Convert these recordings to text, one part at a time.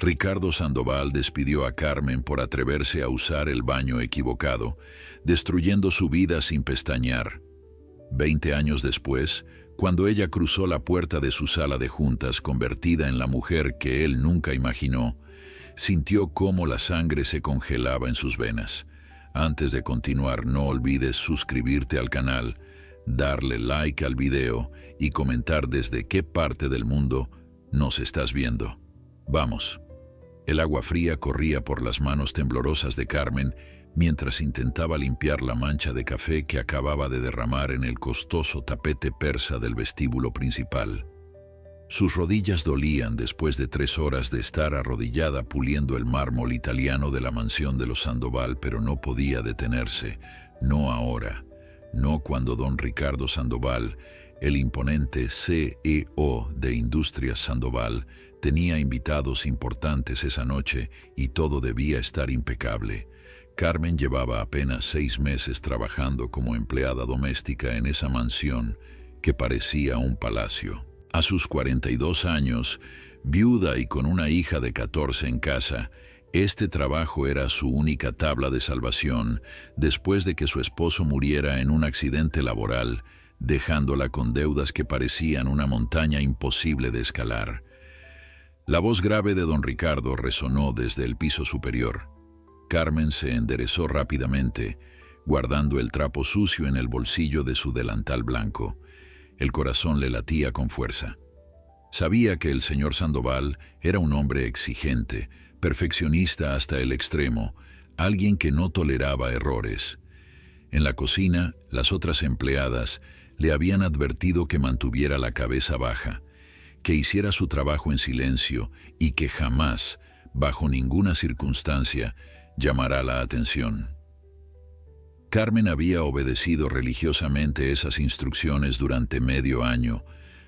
Ricardo Sandoval despidió a Carmen por atreverse a usar el baño equivocado, destruyendo su vida sin pestañear. 20 años después, cuando ella cruzó la puerta de su sala de juntas convertida en la mujer que él nunca imaginó, sintió cómo la sangre se congelaba en sus venas. Antes de continuar, no olvides suscribirte al canal, darle like al video y comentar desde qué parte del mundo nos estás viendo. ¡Vamos! El agua fría corría por las manos temblorosas de Carmen mientras intentaba limpiar la mancha de café que acababa de derramar en el costoso tapete persa del vestíbulo principal. Sus rodillas dolían después de 3 horas de estar arrodillada puliendo el mármol italiano de la mansión de los Sandoval, pero no podía detenerse. No ahora. No cuando don Ricardo Sandoval, el imponente CEO de Industrias Sandoval, tenía invitados importantes esa noche y todo debía estar impecable. Carmen llevaba apenas 6 meses trabajando como empleada doméstica en esa mansión que parecía un palacio. A sus 42 años, viuda y con una hija de 14 en casa, este trabajo era su única tabla de salvación después de que su esposo muriera en un accidente laboral, dejándola con deudas que parecían una montaña imposible de escalar. La voz grave de don Ricardo resonó desde el piso superior. Carmen se enderezó rápidamente, guardando el trapo sucio en el bolsillo de su delantal blanco. El corazón le latía con fuerza. Sabía que el señor Sandoval era un hombre exigente, perfeccionista hasta el extremo, alguien que no toleraba errores. En la cocina, las otras empleadas le habían advertido que mantuviera la cabeza baja, que hiciera su trabajo en silencio y que jamás, bajo ninguna circunstancia, llamara la atención. Carmen había obedecido religiosamente esas instrucciones durante medio año,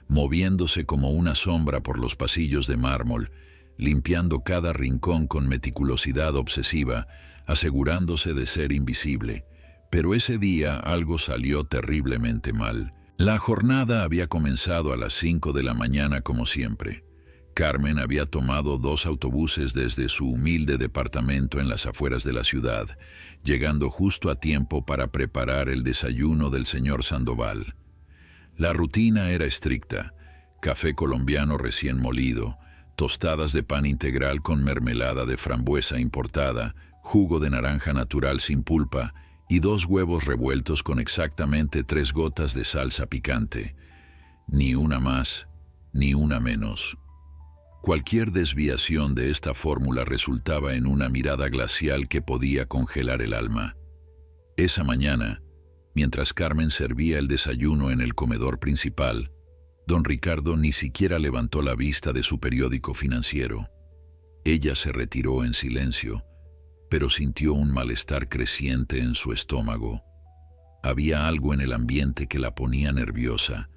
moviéndose como una sombra por los pasillos de mármol, limpiando cada rincón con meticulosidad obsesiva, asegurándose de ser invisible. Pero ese día algo salió terriblemente mal. La jornada había comenzado a las 5 de la mañana como siempre. Carmen había tomado 2 autobuses desde su humilde departamento en las afueras de la ciudad, llegando justo a tiempo para preparar el desayuno del señor Sandoval. La rutina era estricta: café colombiano recién molido, tostadas de pan integral con mermelada de frambuesa importada, jugo de naranja natural sin pulpa y 2 huevos revueltos con exactamente 3 gotas de salsa picante. Ni una más, ni una menos. Cualquier desviación de esta fórmula resultaba en una mirada glacial que podía congelar el alma. Esa mañana, mientras Carmen servía el desayuno en el comedor principal, don Ricardo ni siquiera levantó la vista de su periódico financiero. Ella se retiró en silencio, pero sintió un malestar creciente en su estómago. Había algo en el ambiente que la ponía nerviosa,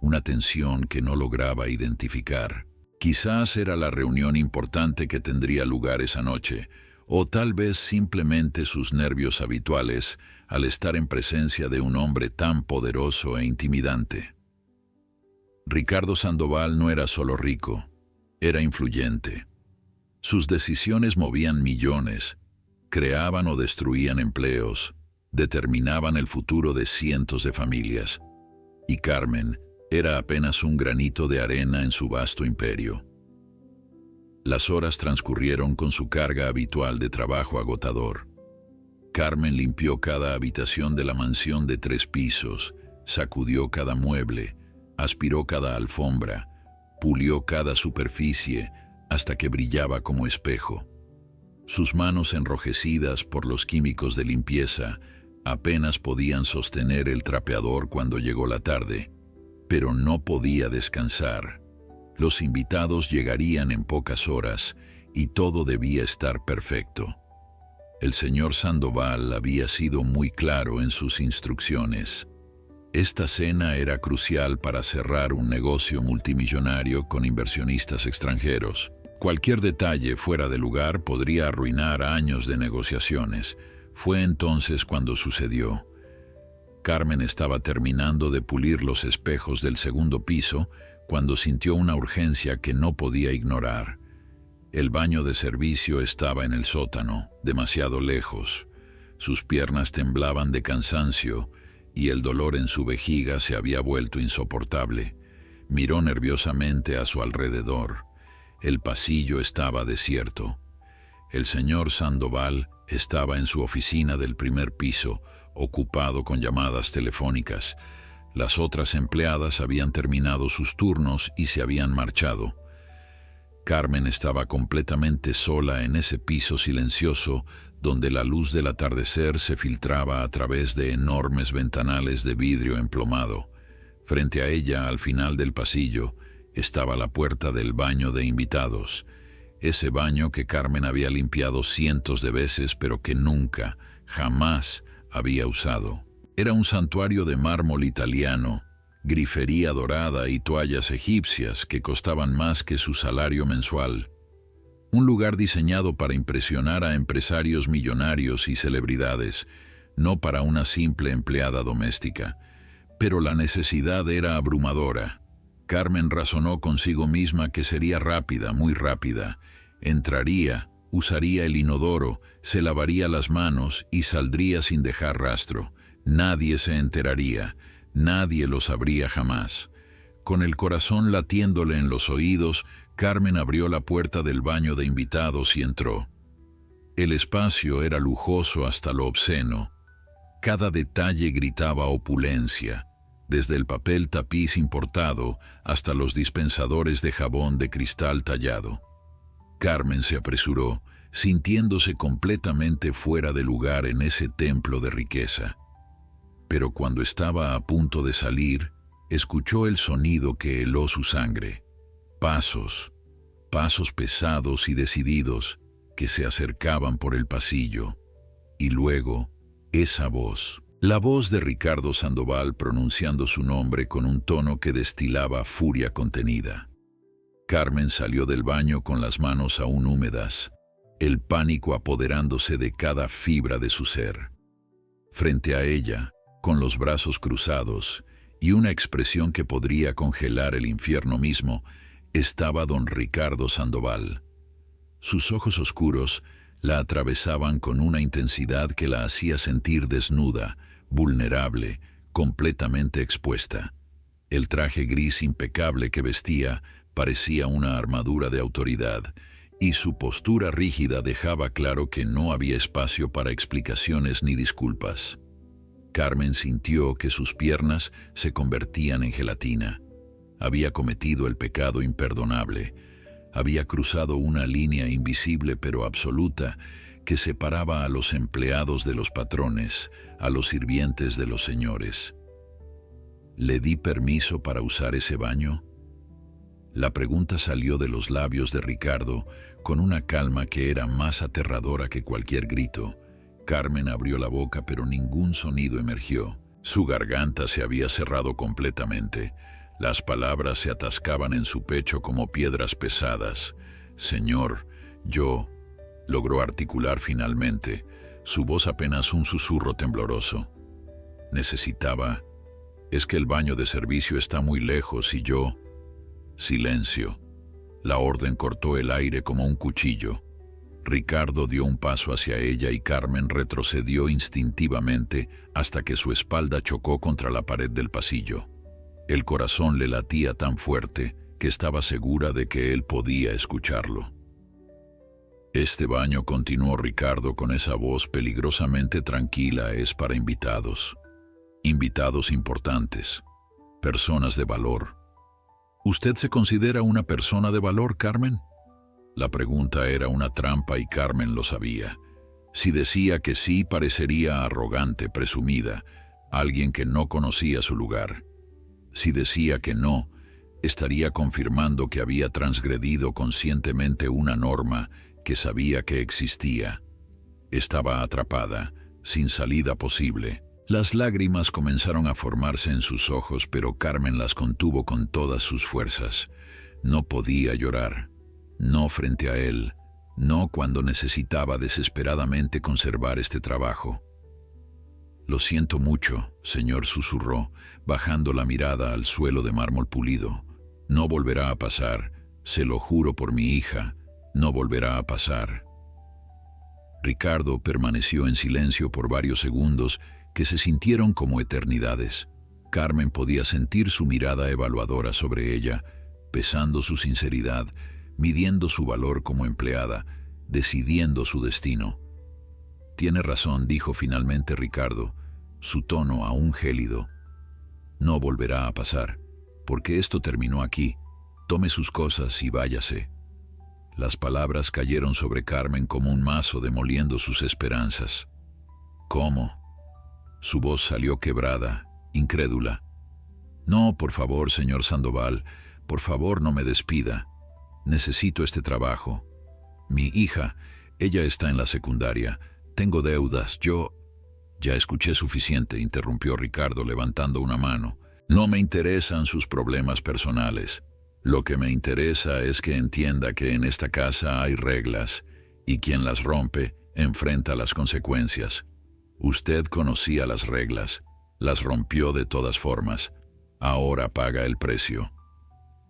una tensión que no lograba identificar. Quizás era la reunión importante que tendría lugar esa noche, o tal vez simplemente sus nervios habituales al estar en presencia de un hombre tan poderoso e intimidante. Ricardo Sandoval no era solo rico, era influyente. Sus decisiones movían millones, creaban o destruían empleos, determinaban el futuro de cientos de familias. Y Carmen era apenas un granito de arena en su vasto imperio. Las horas transcurrieron con su carga habitual de trabajo agotador. Carmen limpió cada habitación de la mansión de 3 pisos, sacudió cada mueble, aspiró cada alfombra, pulió cada superficie hasta que brillaba como espejo. Sus manos enrojecidas por los químicos de limpieza apenas podían sostener el trapeador cuando llegó la tarde, pero no podía descansar. Los invitados llegarían en pocas horas y todo debía estar perfecto. El señor Sandoval había sido muy claro en sus instrucciones. Esta cena era crucial para cerrar un negocio multimillonario con inversionistas extranjeros. Cualquier detalle fuera de lugar podría arruinar años de negociaciones. Fue entonces cuando sucedió. Carmen estaba terminando de pulir los espejos del segundo piso cuando sintió una urgencia que no podía ignorar. El baño de servicio estaba en el sótano, demasiado lejos. Sus piernas temblaban de cansancio y el dolor en su vejiga se había vuelto insoportable. Miró nerviosamente a su alrededor. El pasillo estaba desierto. El señor Sandoval estaba en su oficina del primer piso, ocupado con llamadas telefónicas. Las otras empleadas habían terminado sus turnos y se habían marchado. Carmen estaba completamente sola en ese piso silencioso donde la luz del atardecer se filtraba a través de enormes ventanales de vidrio emplomado. Frente a ella, al final del pasillo, estaba la puerta del baño de invitados. Ese baño que Carmen había limpiado cientos de veces, pero que nunca, jamás había usado. Era un santuario de mármol italiano, grifería dorada y toallas egipcias que costaban más que su salario mensual. Un lugar diseñado para impresionar a empresarios millonarios y celebridades, no para una simple empleada doméstica. Pero la necesidad era abrumadora. Carmen razonó consigo misma que sería rápida, muy rápida. Entraría, usaría el inodoro, se lavaría las manos y saldría sin dejar rastro. Nadie se enteraría, nadie lo sabría jamás. Con el corazón latiéndole en los oídos, Carmen abrió la puerta del baño de invitados y entró. El espacio era lujoso hasta lo obsceno. Cada detalle gritaba opulencia, desde el papel tapiz importado hasta los dispensadores de jabón de cristal tallado. Carmen se apresuró, sintiéndose completamente fuera de lugar en ese templo de riqueza. Pero cuando estaba a punto de salir, escuchó el sonido que heló su sangre. Pasos pesados y decididos que se acercaban por el pasillo. Y luego, esa voz. La voz de Ricardo Sandoval pronunciando su nombre con un tono que destilaba furia contenida. Carmen salió del baño con las manos aún húmedas, el pánico apoderándose de cada fibra de su ser. Frente a ella, con los brazos cruzados y una expresión que podría congelar el infierno mismo, estaba don Ricardo Sandoval. Sus ojos oscuros la atravesaban con una intensidad que la hacía sentir desnuda, vulnerable, completamente expuesta. El traje gris impecable que vestía parecía una armadura de autoridad, y su postura rígida dejaba claro que no había espacio para explicaciones ni disculpas. Carmen sintió que sus piernas se convertían en gelatina. Había cometido el pecado imperdonable. Había cruzado una línea invisible pero absoluta que separaba a los empleados de los patrones, a los sirvientes de los señores. ¿Le di permiso para usar ese baño? La pregunta salió de los labios de Ricardo con una calma que era más aterradora que cualquier grito. Carmen abrió la boca, pero ningún sonido emergió. Su garganta se había cerrado completamente. Las palabras se atascaban en su pecho como piedras pesadas. «Señor, yo...» logró articular finalmente, su voz apenas un susurro tembloroso. «Necesitaba... Es que el baño de servicio está muy lejos y yo...» Silencio. La orden cortó el aire como un cuchillo. Ricardo dio un paso hacia ella y Carmen retrocedió instintivamente hasta que su espalda chocó contra la pared del pasillo. El corazón le latía tan fuerte que estaba segura de que él podía escucharlo. «Este baño», continuó Ricardo con esa voz peligrosamente tranquila, «es para invitados. Invitados importantes. Personas de valor». «¿Usted se considera una persona de valor, Carmen?» La pregunta era una trampa y Carmen lo sabía. Si decía que sí, parecería arrogante, presumida, alguien que no conocía su lugar. Si decía que no, estaría confirmando que había transgredido conscientemente una norma que sabía que existía. Estaba atrapada, sin salida posible. Las lágrimas comenzaron a formarse en sus ojos, pero Carmen las contuvo con todas sus fuerzas. No podía llorar. No frente a él, no cuando necesitaba desesperadamente conservar este trabajo. «Lo siento mucho», señor, susurró, bajando la mirada al suelo de mármol pulido. «No volverá a pasar, se lo juro por mi hija. No volverá a pasar. Ricardo permaneció en silencio por varios segundos que se sintieron como eternidades. Carmen podía sentir su mirada evaluadora sobre ella, pesando su sinceridad, midiendo su valor como empleada, decidiendo su destino. «Tiene razón», dijo finalmente Ricardo, su tono aún gélido. «No volverá a pasar, porque esto terminó aquí. Tome sus cosas y váyase». Las palabras cayeron sobre Carmen como un mazo demoliendo sus esperanzas. «¿Cómo?». Su voz salió quebrada, incrédula. «No, por favor, señor Sandoval, por favor no me despida. Necesito este trabajo. Mi hija, ella está en la secundaria. Tengo deudas, yo...». «Ya escuché suficiente», interrumpió Ricardo levantando una mano. «No me interesan sus problemas personales. Lo que me interesa es que entienda que en esta casa hay reglas, y quien las rompe enfrenta las consecuencias. Usted conocía las reglas, las rompió de todas formas. Ahora paga el precio».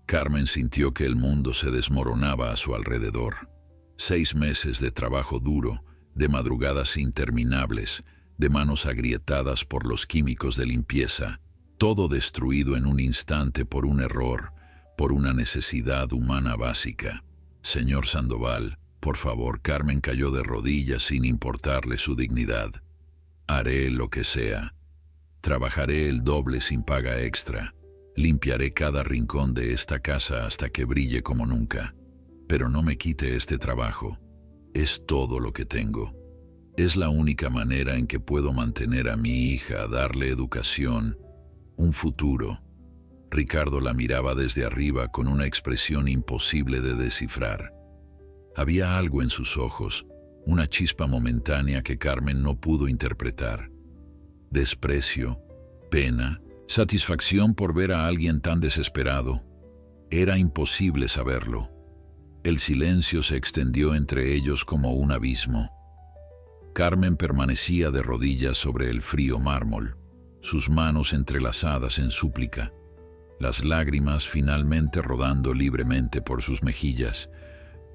Carmen sintió que el mundo se desmoronaba a su alrededor. 6 meses de trabajo duro, de madrugadas interminables, de manos agrietadas por los químicos de limpieza, todo destruido en un instante por un error, por una necesidad humana básica. «Señor Sandoval, por favor», Carmen cayó de rodillas sin importarle su dignidad. «Haré lo que sea. Trabajaré el doble sin paga extra. Limpiaré cada rincón de esta casa hasta que brille como nunca. Pero no me quite este trabajo. Es todo lo que tengo. Es la única manera en que puedo mantener a mi hija, darle educación, un futuro». Ricardo la miraba desde arriba con una expresión imposible de descifrar. Había algo en sus ojos, una chispa momentánea que Carmen no pudo interpretar. Desprecio, pena, satisfacción por ver a alguien tan desesperado. Era imposible saberlo. El silencio se extendió entre ellos como un abismo. Carmen permanecía de rodillas sobre el frío mármol, sus manos entrelazadas en súplica, las lágrimas finalmente rodando libremente por sus mejillas.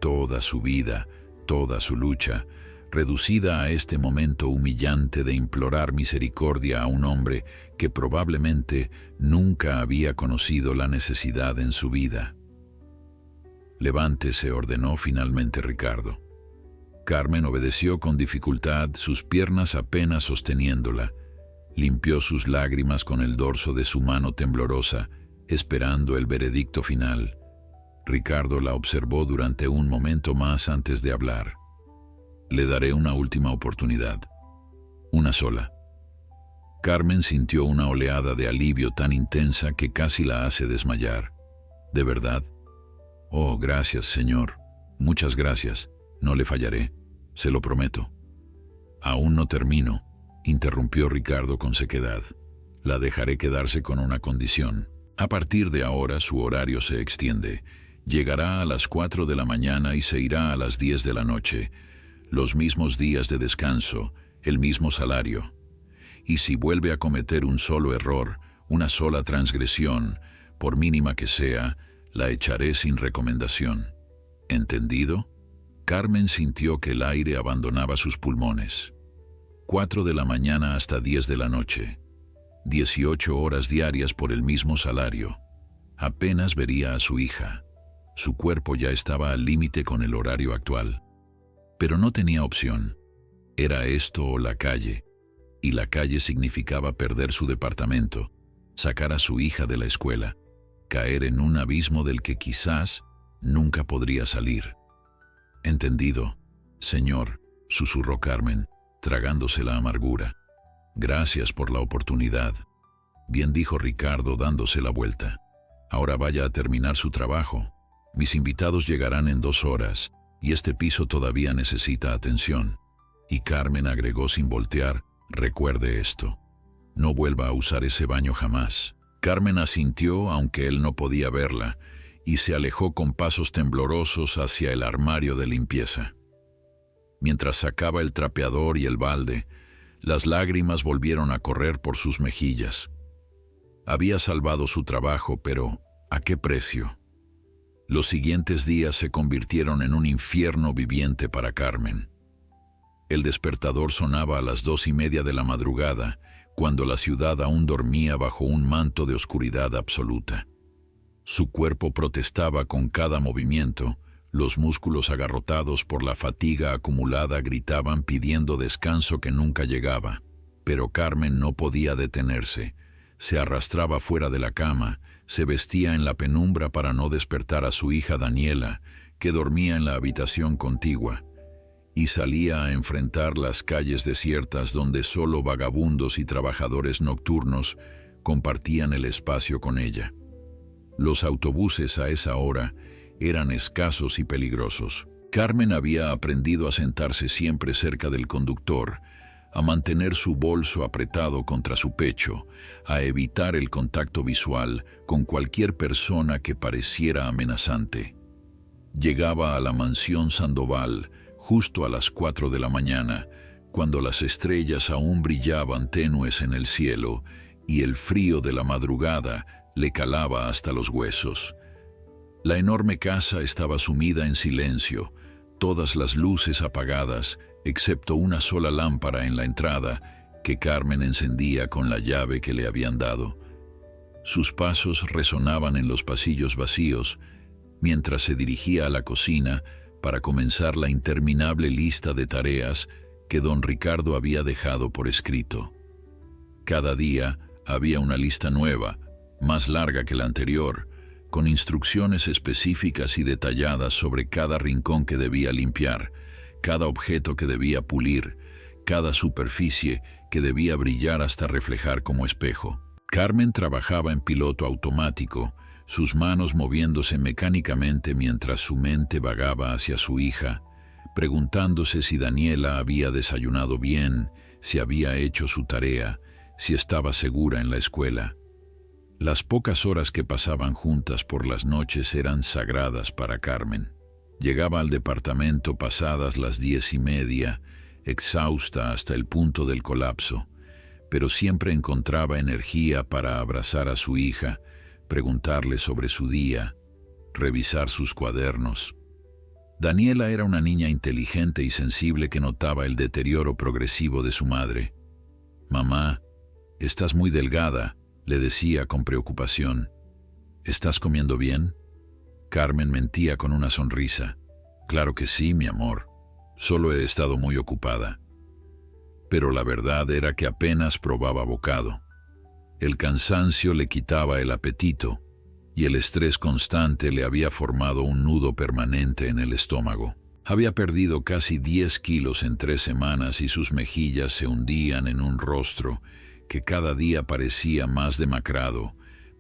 Toda su vida, toda su lucha, reducida a este momento humillante de implorar misericordia a un hombre que probablemente nunca había conocido la necesidad en su vida. «Levántese», ordenó finalmente Ricardo. Carmen obedeció con dificultad, sus piernas apenas sosteniéndola. Limpió sus lágrimas con el dorso de su mano temblorosa, esperando el veredicto final. Ricardo la observó durante un momento más antes de hablar. «Le daré una última oportunidad. Una sola». Carmen sintió una oleada de alivio tan intensa que casi la hace desmayar. «¿De verdad?». «Oh, gracias, señor. Muchas gracias. No le fallaré. Se lo prometo». «Aún no termino», interrumpió Ricardo con sequedad. «La dejaré quedarse con una condición. A partir de ahora su horario se extiende. Llegará a las 4 de la mañana y se irá a las 10 de la noche. Los mismos días de descanso, el mismo salario. Y si vuelve a cometer un solo error, una sola transgresión, por mínima que sea, la echaré sin recomendación. ¿Entendido?». Carmen sintió que el aire abandonaba sus pulmones. 4 de la mañana hasta 10 de la noche. 18 horas diarias por el mismo salario. Apenas vería a su hija. Su cuerpo ya estaba al límite con el horario actual. Pero no tenía opción. Era esto o la calle. Y la calle significaba perder su departamento, sacar a su hija de la escuela, caer en un abismo del que quizás nunca podría salir. «Entendido, señor», susurró Carmen, tragándose la amargura. «Gracias por la oportunidad». «Bien», dijo Ricardo dándose la vuelta. «Ahora vaya a terminar su trabajo. Mis invitados llegarán en 2 horas, y este piso todavía necesita atención». Y Carmen agregó sin voltear: «Recuerde esto. No vuelva a usar ese baño jamás». Carmen asintió, aunque él no podía verla, y se alejó con pasos temblorosos hacia el armario de limpieza. Mientras sacaba el trapeador y el balde, las lágrimas volvieron a correr por sus mejillas. Había salvado su trabajo, pero ¿a qué precio? Los siguientes días se convirtieron en un infierno viviente para Carmen. El despertador sonaba a las 2:30 de la madrugada, cuando la ciudad aún dormía bajo un manto de oscuridad absoluta. Su cuerpo protestaba con cada movimiento, los músculos agarrotados por la fatiga acumulada gritaban pidiendo descanso que nunca llegaba. Pero Carmen no podía detenerse. Se arrastraba fuera de la cama, se vestía en la penumbra para no despertar a su hija Daniela, que dormía en la habitación contigua, y salía a enfrentar las calles desiertas donde solo vagabundos y trabajadores nocturnos compartían el espacio con ella. Los autobuses a esa hora eran escasos y peligrosos. Carmen había aprendido a sentarse siempre cerca del conductor, a mantener su bolso apretado contra su pecho, a evitar el contacto visual con cualquier persona que pareciera amenazante. Llegaba a la mansión Sandoval justo a las 4 de la mañana, cuando las estrellas aún brillaban tenues en el cielo y el frío de la madrugada le calaba hasta los huesos. La enorme casa estaba sumida en silencio, todas las luces apagadas, excepto una sola lámpara en la entrada que Carmen encendía con la llave que le habían dado. Sus pasos resonaban en los pasillos vacíos mientras se dirigía a la cocina para comenzar la interminable lista de tareas que don Ricardo había dejado por escrito. Cada día había una lista nueva, más larga que la anterior, con instrucciones específicas y detalladas sobre cada rincón que debía limpiar, cada objeto que debía pulir, cada superficie que debía brillar hasta reflejar como espejo. Carmen trabajaba en piloto automático, sus manos moviéndose mecánicamente mientras su mente vagaba hacia su hija, preguntándose si Daniela había desayunado bien, si había hecho su tarea, si estaba segura en la escuela. Las pocas horas que pasaban juntas por las noches eran sagradas para Carmen. Llegaba al departamento pasadas las 10:30, exhausta hasta el punto del colapso, pero siempre encontraba energía para abrazar a su hija, preguntarle sobre su día, revisar sus cuadernos. Daniela era una niña inteligente y sensible que notaba el deterioro progresivo de su madre. «Mamá, estás muy delgada», le decía con preocupación. «¿Estás comiendo bien?» Carmen mentía con una sonrisa. «Claro que sí, mi amor. Solo he estado muy ocupada». Pero la verdad era que apenas probaba bocado. El cansancio le quitaba el apetito y el estrés constante le había formado un nudo permanente en el estómago. Había perdido casi 10 kilos en 3 semanas y sus mejillas se hundían en un rostro que cada día parecía más demacrado,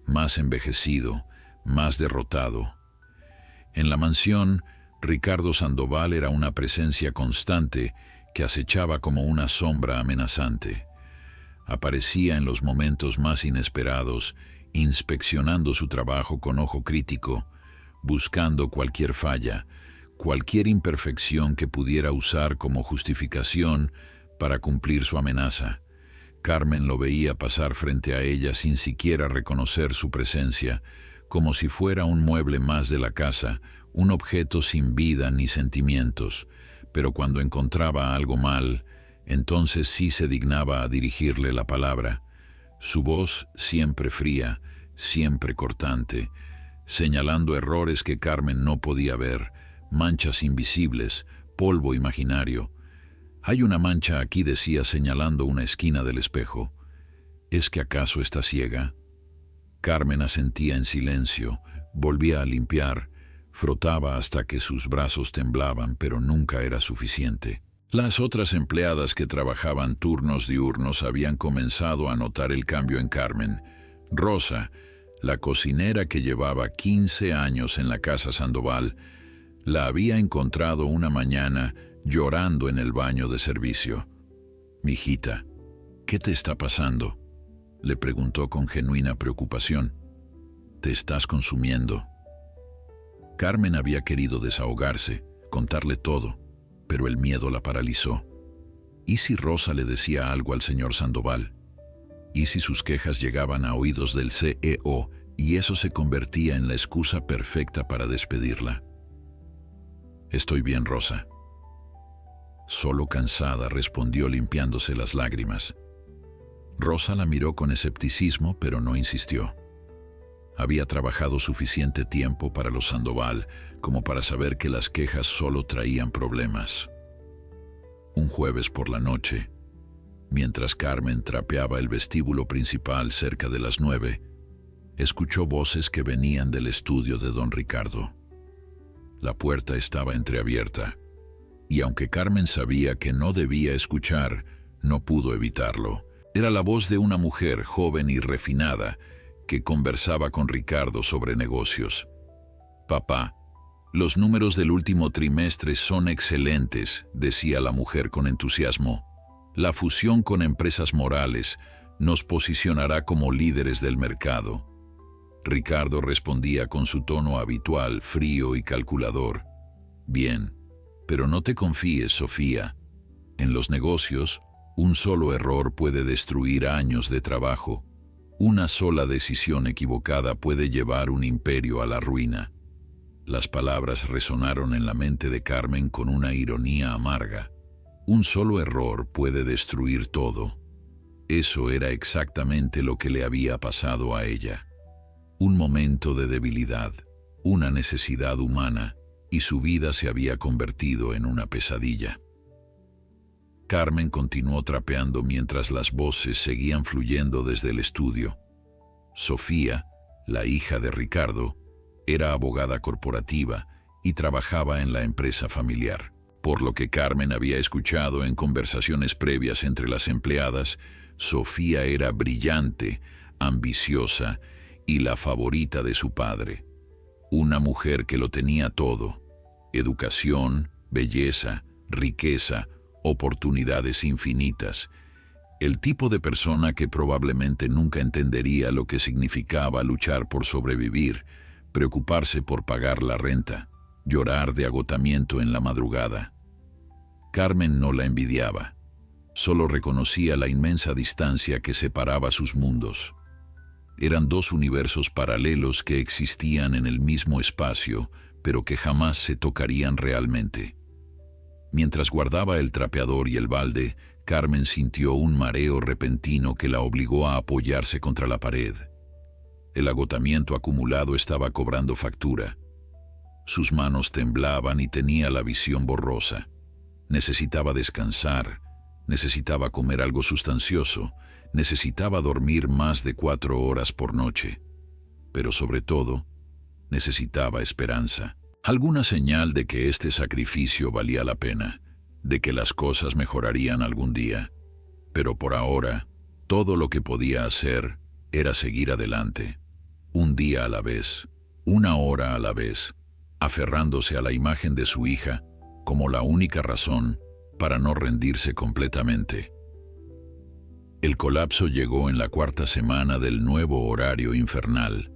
más envejecido, más derrotado. En la mansión, Ricardo Sandoval era una presencia constante que acechaba como una sombra amenazante. Aparecía en los momentos más inesperados, inspeccionando su trabajo con ojo crítico, buscando cualquier falla, cualquier imperfección que pudiera usar como justificación para cumplir su amenaza. Carmen lo veía pasar frente a ella sin siquiera reconocer su presencia, como si fuera un mueble más de la casa, un objeto sin vida ni sentimientos, pero cuando encontraba algo mal, entonces sí se dignaba a dirigirle la palabra. Su voz siempre fría, siempre cortante, señalando errores que Carmen no podía ver, manchas invisibles, polvo imaginario. «Hay una mancha aquí», decía señalando una esquina del espejo. «¿Es que acaso está ciega?» Carmen asentía en silencio, volvía a limpiar, frotaba hasta que sus brazos temblaban, pero nunca era suficiente. Las otras empleadas que trabajaban turnos diurnos habían comenzado a notar el cambio en Carmen. Rosa, la cocinera que llevaba 15 años en la casa Sandoval, la había encontrado una mañana llorando en el baño de servicio. «Mijita, ¿qué te está pasando?», le preguntó con genuina preocupación. «Te estás consumiendo». Carmen había querido desahogarse, contarle todo, pero el miedo la paralizó. ¿Y si Rosa le decía algo al señor Sandoval? ¿Y si sus quejas llegaban a oídos del CEO y eso se convertía en la excusa perfecta para despedirla. «Estoy bien, Rosa». Solo cansada, respondió limpiándose las lágrimas. Rosa la miró con escepticismo, pero no insistió. Había trabajado suficiente tiempo para los Sandoval como para saber que las quejas solo traían problemas. Un jueves por la noche, mientras Carmen trapeaba el vestíbulo principal cerca de las 9, escuchó voces que venían del estudio de don Ricardo. La puerta estaba entreabierta, y aunque Carmen sabía que no debía escuchar, no pudo evitarlo. Era la voz de una mujer joven y refinada que conversaba con Ricardo sobre negocios. «Papá, los números del último trimestre son excelentes», decía la mujer con entusiasmo. «La fusión con Empresas Morales nos posicionará como líderes del mercado». Ricardo respondía con su tono habitual, frío y calculador. «Bien, pero no te confíes, Sofía. En los negocios, un solo error puede destruir años de trabajo. Una sola decisión equivocada puede llevar un imperio a la ruina». Las palabras resonaron en la mente de Carmen con una ironía amarga. Un solo error puede destruir todo. Eso era exactamente lo que le había pasado a ella. Un momento de debilidad, una necesidad humana, y su vida se había convertido en una pesadilla. Carmen continuó trapeando mientras las voces seguían fluyendo desde el estudio. Sofía, la hija de Ricardo, era abogada corporativa y trabajaba en la empresa familiar. Por lo que Carmen había escuchado en conversaciones previas entre las empleadas, Sofía era brillante, ambiciosa y la favorita de su padre. Una mujer que lo tenía todo: educación, belleza, riqueza, oportunidades infinitas. El tipo de persona que probablemente nunca entendería lo que significaba luchar por sobrevivir, preocuparse por pagar la renta, llorar de agotamiento en la madrugada. Carmen no la envidiaba, solo reconocía la inmensa distancia que separaba sus mundos. Eran dos universos paralelos que existían en el mismo espacio, pero que jamás se tocarían realmente. Mientras guardaba el trapeador y el balde, Carmen sintió un mareo repentino que la obligó a apoyarse contra la pared. El agotamiento acumulado estaba cobrando factura. Sus manos temblaban y tenía la visión borrosa. Necesitaba descansar, necesitaba comer algo sustancioso, necesitaba dormir más de 4 horas por noche. Pero sobre todo, necesitaba esperanza. Alguna señal de que este sacrificio valía la pena, de que las cosas mejorarían algún día. Pero por ahora, todo lo que podía hacer era seguir adelante, un día a la vez, una hora a la vez, aferrándose a la imagen de su hija como la única razón para no rendirse completamente. El colapso llegó en la 4ª semana del nuevo horario infernal.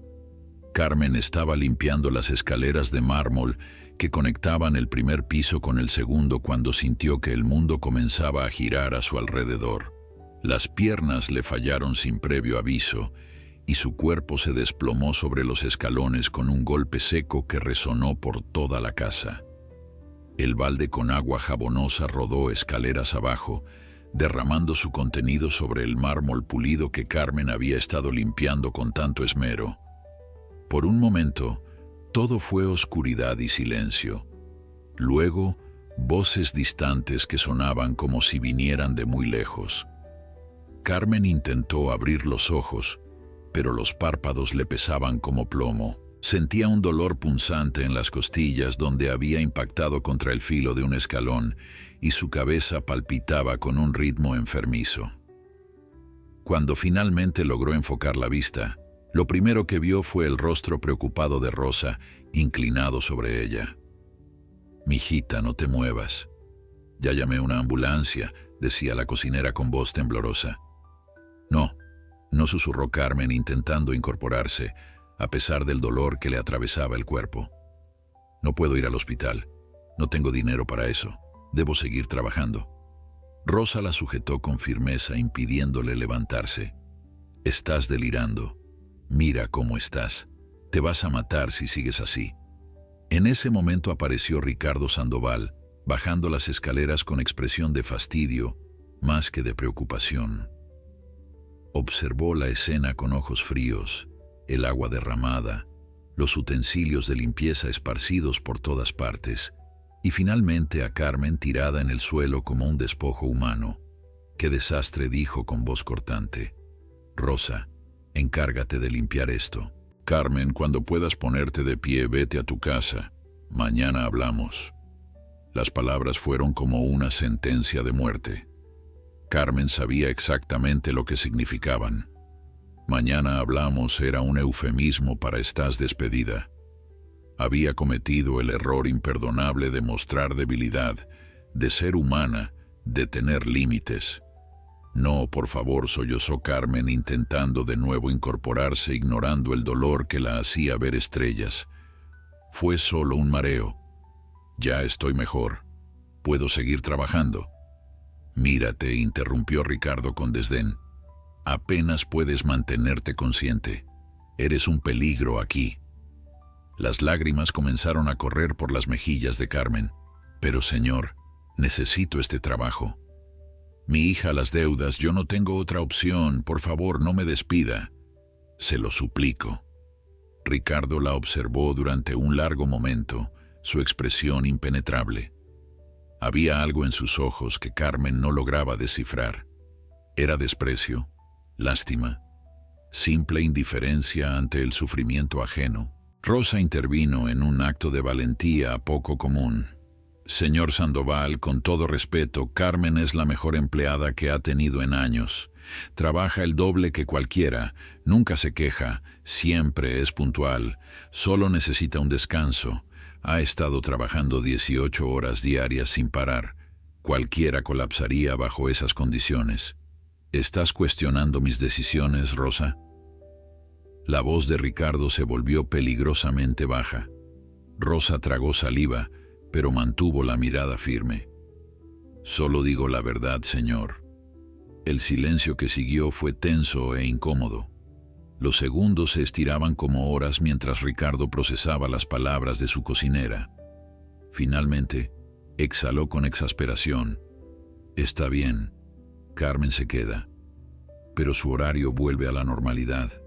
Carmen estaba limpiando las escaleras de mármol que conectaban el primer piso con el segundo cuando sintió que el mundo comenzaba a girar a su alrededor. Las piernas le fallaron sin previo aviso y su cuerpo se desplomó sobre los escalones con un golpe seco que resonó por toda la casa. El balde con agua jabonosa rodó escaleras abajo, derramando su contenido sobre el mármol pulido que Carmen había estado limpiando con tanto esmero. Por un momento, todo fue oscuridad y silencio. Luego, voces distantes que sonaban como si vinieran de muy lejos. Carmen intentó abrir los ojos, pero los párpados le pesaban como plomo. Sentía un dolor punzante en las costillas donde había impactado contra el filo de un escalón y su cabeza palpitaba con un ritmo enfermizo. Cuando finalmente logró enfocar la vista, lo primero que vio fue el rostro preocupado de Rosa, inclinado sobre ella. «Mijita, no te muevas. Ya llamé una ambulancia», decía la cocinera con voz temblorosa. No, susurró Carmen intentando incorporarse, a pesar del dolor que le atravesaba el cuerpo. «No puedo ir al hospital. No tengo dinero para eso. Debo seguir trabajando». Rosa la sujetó con firmeza, impidiéndole levantarse. «Estás delirando. Mira cómo estás. Te vas a matar si sigues así. En ese momento apareció Ricardo Sandoval, bajando las escaleras con expresión de fastidio, más que de preocupación. Observó la escena con ojos fríos, el agua derramada, los utensilios de limpieza esparcidos por todas partes, y finalmente a Carmen tirada en el suelo como un despojo humano. «¡Qué desastre!», dijo con voz cortante. «Rosa, encárgate de limpiar esto». «Carmen, cuando puedas ponerte de pie, vete a tu casa. Mañana hablamos». Las palabras fueron como una sentencia de muerte. Carmen sabía exactamente lo que significaban. «Mañana hablamos» era un eufemismo para «estás despedida». Había cometido el error imperdonable de mostrar debilidad, de ser humana, de tener límites. «No, por favor», sollozó Carmen, intentando de nuevo incorporarse, ignorando el dolor que la hacía ver estrellas. «Fue solo un mareo. Ya estoy mejor. Puedo seguir trabajando». «Mírate», interrumpió Ricardo con desdén. «Apenas puedes mantenerte consciente. Eres un peligro aquí». Las lágrimas comenzaron a correr por las mejillas de Carmen. «Pero señor, necesito este trabajo. Mi hija, las deudas, yo no tengo otra opción. Por favor, no me despida. Se lo suplico». Ricardo la observó durante un largo momento, su expresión impenetrable. Había algo en sus ojos que Carmen no lograba descifrar. ¿Era desprecio? ¿Lástima? ¿Simple indiferencia ante el sufrimiento ajeno? Rosa intervino en un acto de valentía poco común. «Señor Sandoval, con todo respeto, Carmen es la mejor empleada que ha tenido en años. Trabaja el doble que cualquiera, nunca se queja, siempre es puntual, solo necesita un descanso. Ha estado trabajando 18 horas diarias sin parar. Cualquiera colapsaría bajo esas condiciones. ¿Estás cuestionando mis decisiones, Rosa?». La voz de Ricardo se volvió peligrosamente baja. Rosa tragó saliva, pero mantuvo la mirada firme. «Solo digo la verdad, señor». El silencio que siguió fue tenso e incómodo. Los segundos se estiraban como horas mientras Ricardo procesaba las palabras de su cocinera. Finalmente, exhaló con exasperación. «Está bien, Carmen se queda. Pero su horario vuelve a la normalidad.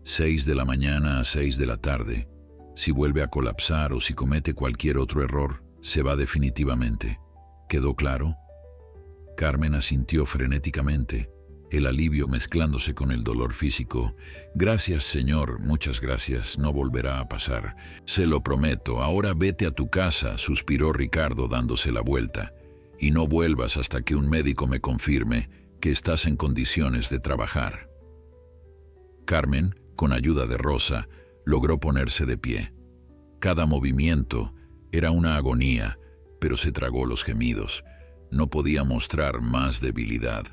6 de la mañana a 6 de la tarde. Si vuelve a colapsar o si comete cualquier otro error, se va definitivamente. ¿Quedó claro?». Carmen asintió frenéticamente, el alivio mezclándose con el dolor físico. «Gracias, señor, muchas gracias, no volverá a pasar. Se lo prometo, ahora vete a tu casa», suspiró Ricardo dándose la vuelta. «Y no vuelvas hasta que un médico me confirme que estás en condiciones de trabajar». Carmen, con ayuda de Rosa, logró ponerse de pie. Cada movimiento era una agonía, pero se tragó los gemidos. No podía mostrar más debilidad.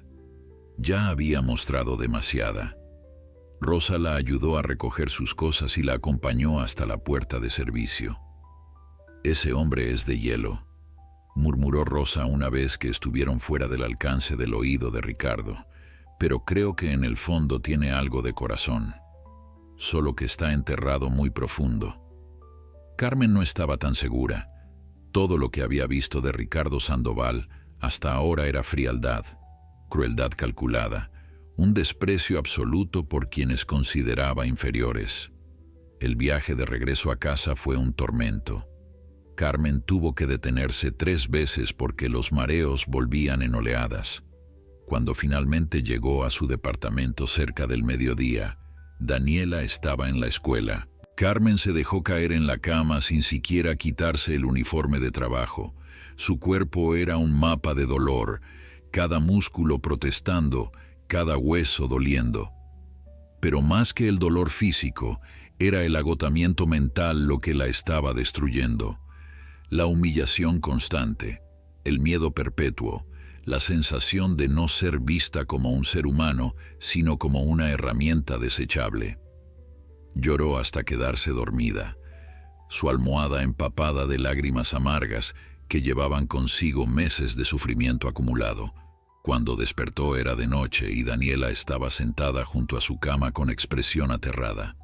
Ya había mostrado demasiada. Rosa la ayudó a recoger sus cosas y la acompañó hasta la puerta de servicio. «Ese hombre es de hielo», murmuró Rosa una vez que estuvieron fuera del alcance del oído de Ricardo. «Pero creo que en el fondo tiene algo de corazón. Solo que está enterrado muy profundo». Carmen no estaba tan segura. Todo lo que había visto de Ricardo Sandoval hasta ahora era frialdad, crueldad calculada, un desprecio absoluto por quienes consideraba inferiores. El viaje de regreso a casa fue un tormento. Carmen tuvo que detenerse 3 veces porque los mareos volvían en oleadas. Cuando finalmente llegó a su departamento cerca del mediodía, Daniela estaba en la escuela. Carmen se dejó caer en la cama sin siquiera quitarse el uniforme de trabajo. Su cuerpo era un mapa de dolor, cada músculo protestando, cada hueso doliendo. Pero más que el dolor físico, era el agotamiento mental lo que la estaba destruyendo. La humillación constante, el miedo perpetuo, la sensación de no ser vista como un ser humano, sino como una herramienta desechable. Lloró hasta quedarse dormida, su almohada empapada de lágrimas amargas que llevaban consigo meses de sufrimiento acumulado. Cuando despertó era de noche y Daniela estaba sentada junto a su cama con expresión aterrada.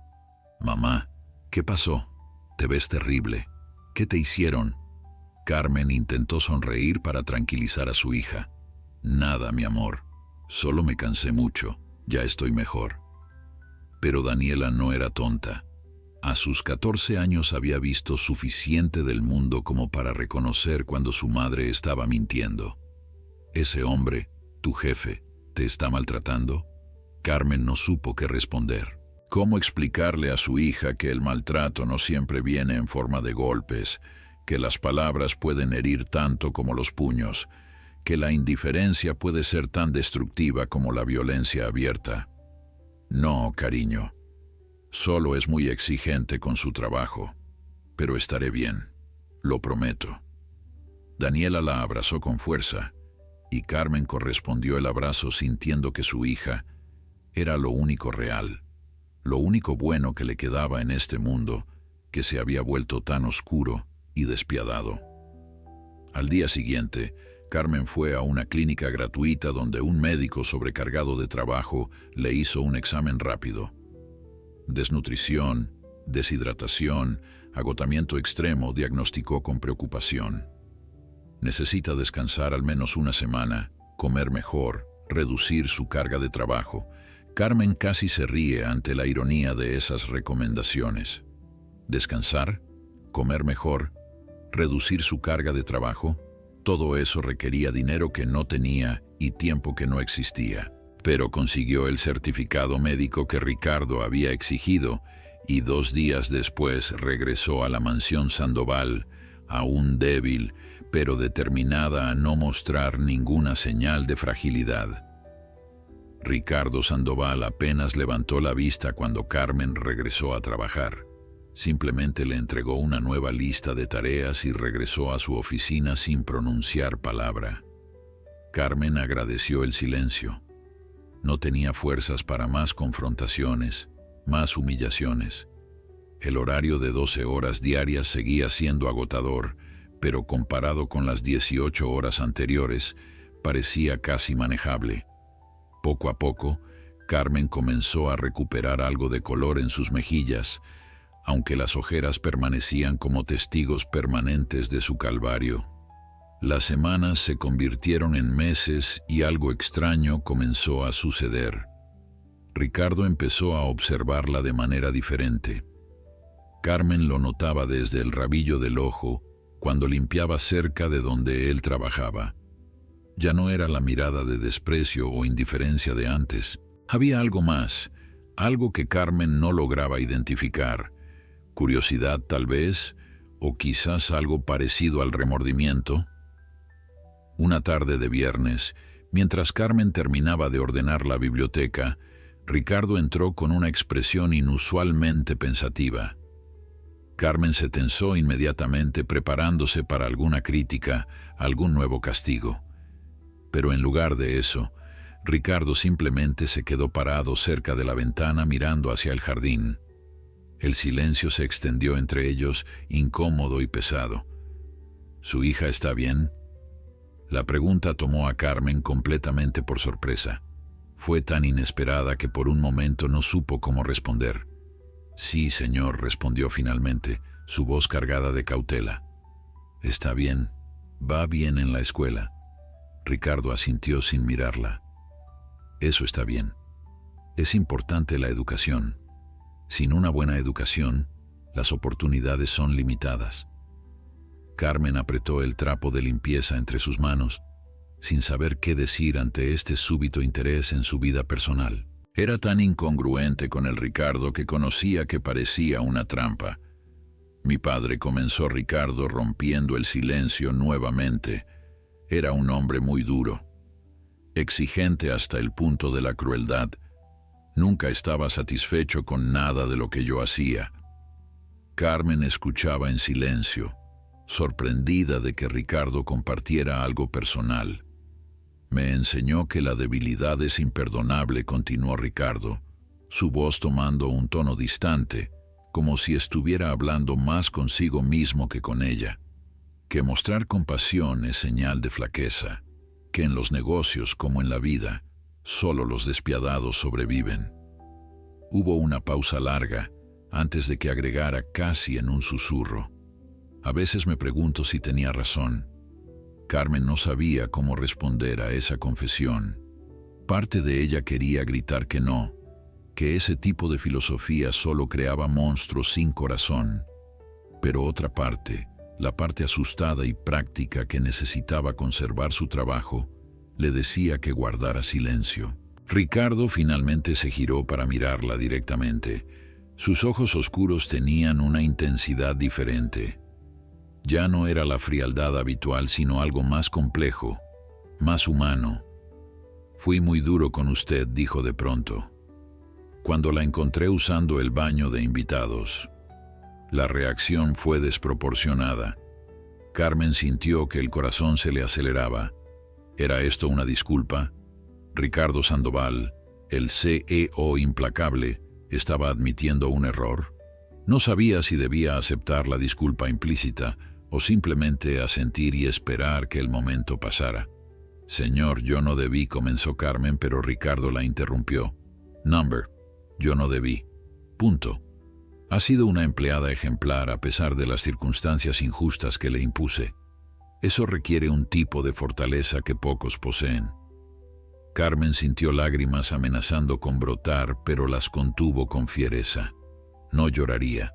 Mamá, ¿qué pasó? Te ves terrible. ¿Qué te hicieron? Carmen intentó sonreír para tranquilizar a su hija. Nada, mi amor. Solo me cansé mucho. Ya estoy mejor. Pero Daniela no era tonta. A sus 14 años había visto suficiente del mundo como para reconocer cuando su madre estaba mintiendo. ¿Ese hombre, tu jefe, te está maltratando? Carmen no supo qué responder. ¿Cómo explicarle a su hija que el maltrato no siempre viene en forma de golpes, que las palabras pueden herir tanto como los puños, que la indiferencia puede ser tan destructiva como la violencia abierta? No, cariño. Solo es muy exigente con su trabajo. Pero estaré bien. Lo prometo. Daniela la abrazó con fuerza, y Carmen correspondió el abrazo sintiendo que su hija era lo único real, lo único bueno que le quedaba en este mundo que se había vuelto tan oscuro y despiadado. Al día siguiente, Carmen fue a una clínica gratuita donde un médico sobrecargado de trabajo le hizo un examen rápido. Desnutrición, deshidratación, agotamiento extremo, diagnosticó con preocupación. Necesita descansar al menos una semana, comer mejor, reducir su carga de trabajo. Carmen casi se ríe ante la ironía de esas recomendaciones. ¿Descansar? ¿Comer mejor? ¿Reducir su carga de trabajo? Todo eso requería dinero que no tenía y tiempo que no existía. Pero consiguió el certificado médico que Ricardo había exigido y 2 días después regresó a la mansión Sandoval, aún débil, pero determinada a no mostrar ninguna señal de fragilidad. Ricardo Sandoval apenas levantó la vista cuando Carmen regresó a trabajar. Simplemente le entregó una nueva lista de tareas y regresó a su oficina sin pronunciar palabra. Carmen agradeció el silencio. No tenía fuerzas para más confrontaciones, más humillaciones. El horario de 12 horas diarias seguía siendo agotador, pero comparado con las 18 horas anteriores, parecía casi manejable. Poco a poco, Carmen comenzó a recuperar algo de color en sus mejillas, aunque las ojeras permanecían como testigos permanentes de su calvario. Las semanas se convirtieron en meses y algo extraño comenzó a suceder. Ricardo empezó a observarla de manera diferente. Carmen lo notaba desde el rabillo del ojo, cuando limpiaba cerca de donde él trabajaba. Ya no era la mirada de desprecio o indiferencia de antes. Había algo más, algo que Carmen no lograba identificar. Curiosidad tal vez, o quizás algo parecido al remordimiento. Una tarde de viernes, mientras Carmen terminaba de ordenar la biblioteca, Ricardo entró con una expresión inusualmente pensativa. Carmen se tensó inmediatamente preparándose para alguna crítica, algún nuevo castigo. Pero en lugar de eso, Ricardo simplemente se quedó parado cerca de la ventana mirando hacia el jardín. El silencio se extendió entre ellos, incómodo y pesado. ¿Su hija está bien? La pregunta tomó a Carmen completamente por sorpresa. Fue tan inesperada que por un momento no supo cómo responder. Sí, señor, respondió finalmente, su voz cargada de cautela. Está bien, va bien en la escuela. Ricardo asintió sin mirarla. Eso está bien. Es importante la educación. Sin una buena educación, las oportunidades son limitadas. Carmen apretó el trapo de limpieza entre sus manos, sin saber qué decir ante este súbito interés en su vida personal. Era tan incongruente con el Ricardo que conocía que parecía una trampa. Mi padre, comenzó Ricardo rompiendo el silencio nuevamente. Era un hombre muy duro, exigente hasta el punto de la crueldad. Nunca estaba satisfecho con nada de lo que yo hacía. Carmen escuchaba en silencio, sorprendida de que Ricardo compartiera algo personal. Me enseñó que la debilidad es imperdonable, continuó Ricardo, su voz tomando un tono distante, como si estuviera hablando más consigo mismo que con ella. Que mostrar compasión es señal de flaqueza, que en los negocios como en la vida, solo los despiadados sobreviven. Hubo una pausa larga, antes de que agregara casi en un susurro: a veces me pregunto si tenía razón. Carmen no sabía cómo responder a esa confesión. Parte de ella quería gritar que no, que ese tipo de filosofía solo creaba monstruos sin corazón. Pero otra parte, la parte asustada y práctica que necesitaba conservar su trabajo, le decía que guardara silencio. Ricardo finalmente se giró para mirarla directamente. Sus ojos oscuros tenían una intensidad diferente. Ya no era la frialdad habitual, sino algo más complejo, más humano. «Fui muy duro con usted», dijo de pronto, «cuando la encontré usando el baño de invitados». La reacción fue desproporcionada. Carmen sintió que el corazón se le aceleraba. ¿Era esto una disculpa? Ricardo Sandoval, el CEO implacable, estaba admitiendo un error. No sabía si debía aceptar la disculpa implícita o simplemente asentir y esperar que el momento pasara. «Señor, yo no debí», comenzó Carmen, pero Ricardo la interrumpió. «Yo no debí. Punto. Ha sido una empleada ejemplar a pesar de las circunstancias injustas que le impuse. Eso requiere un tipo de fortaleza que pocos poseen». Carmen sintió lágrimas amenazando con brotar, pero las contuvo con fiereza. No lloraría.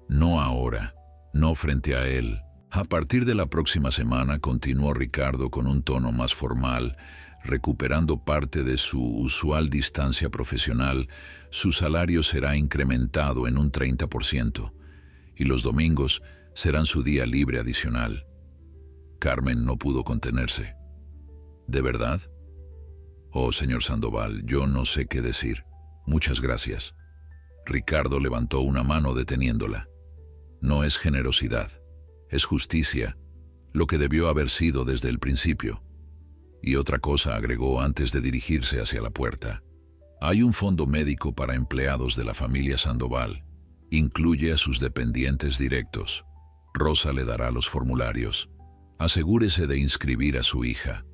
No ahora. No frente a él. A partir de la próxima semana, continuó Ricardo con un tono más formal, recuperando parte de su usual distancia profesional, su salario será incrementado en un 30%, y los domingos serán su día libre adicional. Carmen no pudo contenerse. ¿De verdad? Oh, señor Sandoval, yo no sé qué decir. Muchas gracias. Ricardo levantó una mano deteniéndola. No es generosidad, es justicia, lo que debió haber sido desde el principio. Y otra cosa, agregó antes de dirigirse hacia la puerta. Hay un fondo médico para empleados de la familia Sandoval. Incluye a sus dependientes directos. Rosa le dará los formularios. Asegúrese de inscribir a su hija.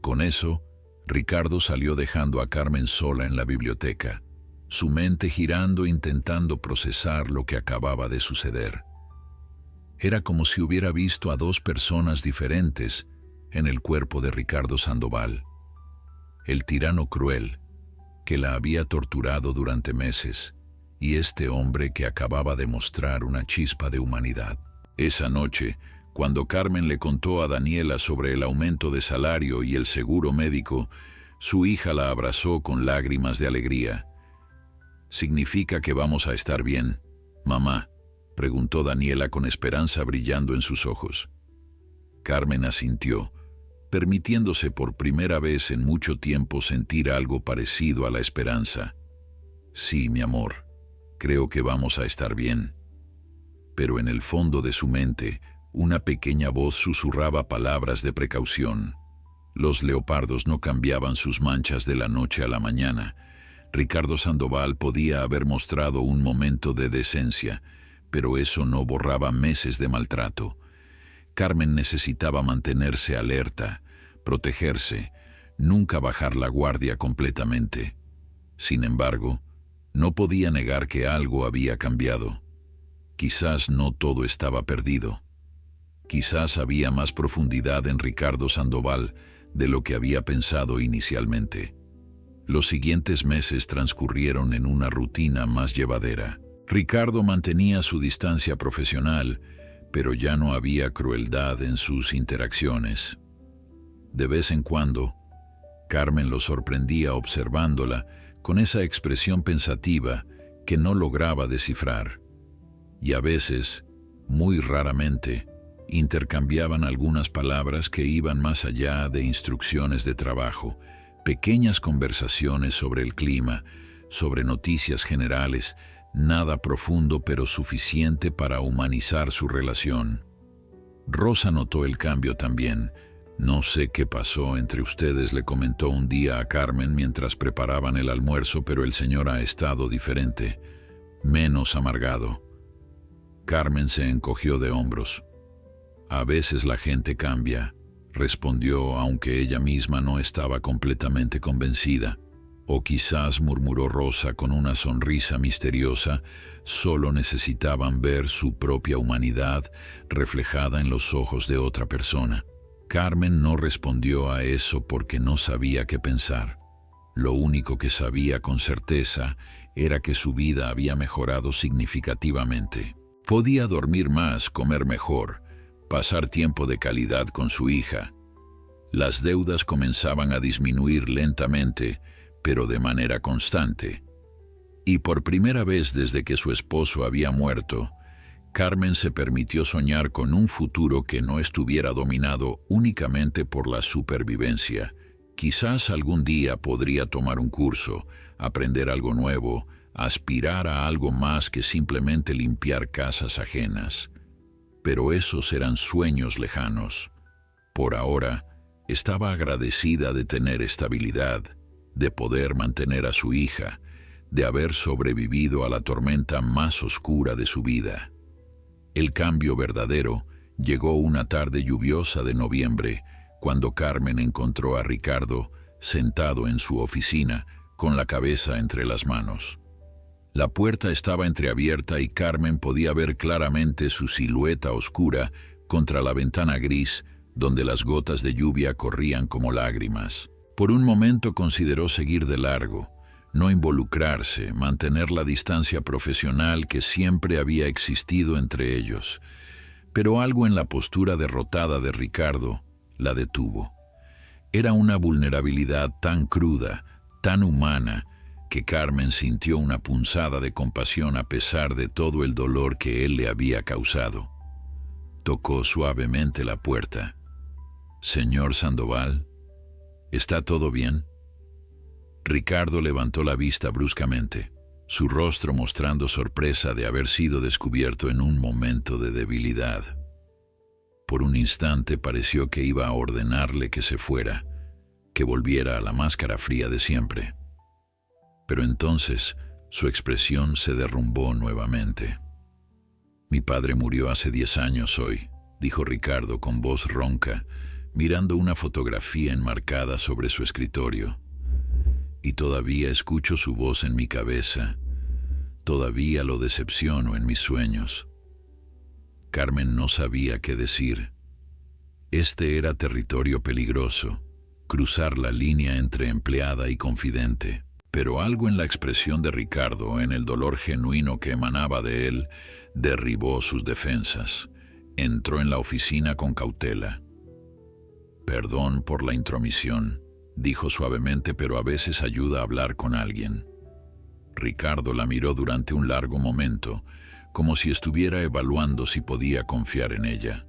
Con eso, Ricardo salió dejando a Carmen sola en la biblioteca, su mente girando intentando procesar lo que acababa de suceder. Era como si hubiera visto a dos personas diferentes en el cuerpo de Ricardo Sandoval. El tirano cruel, que la había torturado durante meses, y este hombre que acababa de mostrar una chispa de humanidad. Esa noche, cuando Carmen le contó a Daniela sobre el aumento de salario y el seguro médico, su hija la abrazó con lágrimas de alegría. «¿Significa que vamos a estar bien, mamá?», preguntó Daniela con esperanza brillando en sus ojos. Carmen asintió, permitiéndose por primera vez en mucho tiempo sentir algo parecido a la esperanza. «Sí, mi amor, creo que vamos a estar bien». Pero en el fondo de su mente, una pequeña voz susurraba palabras de precaución. Los leopardos no cambiaban sus manchas de la noche a la mañana. Ricardo Sandoval podía haber mostrado un momento de decencia, pero eso no borraba meses de maltrato. Carmen necesitaba mantenerse alerta, protegerse, nunca bajar la guardia completamente. Sin embargo, no podía negar que algo había cambiado. Quizás no todo estaba perdido. Quizás había más profundidad en Ricardo Sandoval de lo que había pensado inicialmente. Los siguientes meses transcurrieron en una rutina más llevadera. Ricardo mantenía su distancia profesional, pero ya no había crueldad en sus interacciones. De vez en cuando, Carmen lo sorprendía observándola con esa expresión pensativa que no lograba descifrar. Y a veces, muy raramente, intercambiaban algunas palabras que iban más allá de instrucciones de trabajo, pequeñas conversaciones sobre el clima, sobre noticias generales, nada profundo pero suficiente para humanizar su relación. Rosa notó el cambio también. «No sé qué pasó entre ustedes», le comentó un día a Carmen mientras preparaban el almuerzo, pero el señor ha estado diferente, menos amargado. Carmen se encogió de hombros. «A veces la gente cambia», respondió, aunque ella misma no estaba completamente convencida. O quizás, murmuró Rosa con una sonrisa misteriosa, solo necesitaban ver su propia humanidad reflejada en los ojos de otra persona. Carmen no respondió a eso porque no sabía qué pensar. Lo único que sabía con certeza era que su vida había mejorado significativamente. Podía dormir más, comer mejor, pasar tiempo de calidad con su hija. Las deudas comenzaban a disminuir lentamente, pero de manera constante. Y por primera vez desde que su esposo había muerto, Carmen se permitió soñar con un futuro que no estuviera dominado únicamente por la supervivencia. Quizás algún día podría tomar un curso, aprender algo nuevo, aspirar a algo más que simplemente limpiar casas ajenas. Pero esos eran sueños lejanos. Por ahora, estaba agradecida de tener estabilidad, de poder mantener a su hija, de haber sobrevivido a la tormenta más oscura de su vida. El cambio verdadero llegó una tarde lluviosa de noviembre, cuando Carmen encontró a Ricardo sentado en su oficina, con la cabeza entre las manos. La puerta estaba entreabierta y Carmen podía ver claramente su silueta oscura contra la ventana gris, donde las gotas de lluvia corrían como lágrimas. Por un momento consideró seguir de largo, no involucrarse, mantener la distancia profesional que siempre había existido entre ellos. Pero algo en la postura derrotada de Ricardo la detuvo. Era una vulnerabilidad tan cruda, tan humana, que Carmen sintió una punzada de compasión a pesar de todo el dolor que él le había causado. Tocó suavemente la puerta. «Señor Sandoval, ¿está todo bien?» Ricardo levantó la vista bruscamente, su rostro mostrando sorpresa de haber sido descubierto en un momento de debilidad. Por un instante pareció que iba a ordenarle que se fuera, que volviera a la máscara fría de siempre. Pero entonces su expresión se derrumbó nuevamente. «Mi padre murió hace 10 años hoy», dijo Ricardo con voz ronca, mirando una fotografía enmarcada sobre su escritorio. «Y todavía escucho su voz en mi cabeza, todavía lo decepciono en mis sueños». Carmen no sabía qué decir. Este era territorio peligroso, cruzar la línea entre empleada y confidente. Pero algo en la expresión de Ricardo, en el dolor genuino que emanaba de él, derribó sus defensas. Entró en la oficina con cautela. «Perdón por la intromisión», dijo suavemente, «pero a veces ayuda a hablar con alguien». Ricardo la miró durante un largo momento, como si estuviera evaluando si podía confiar en ella.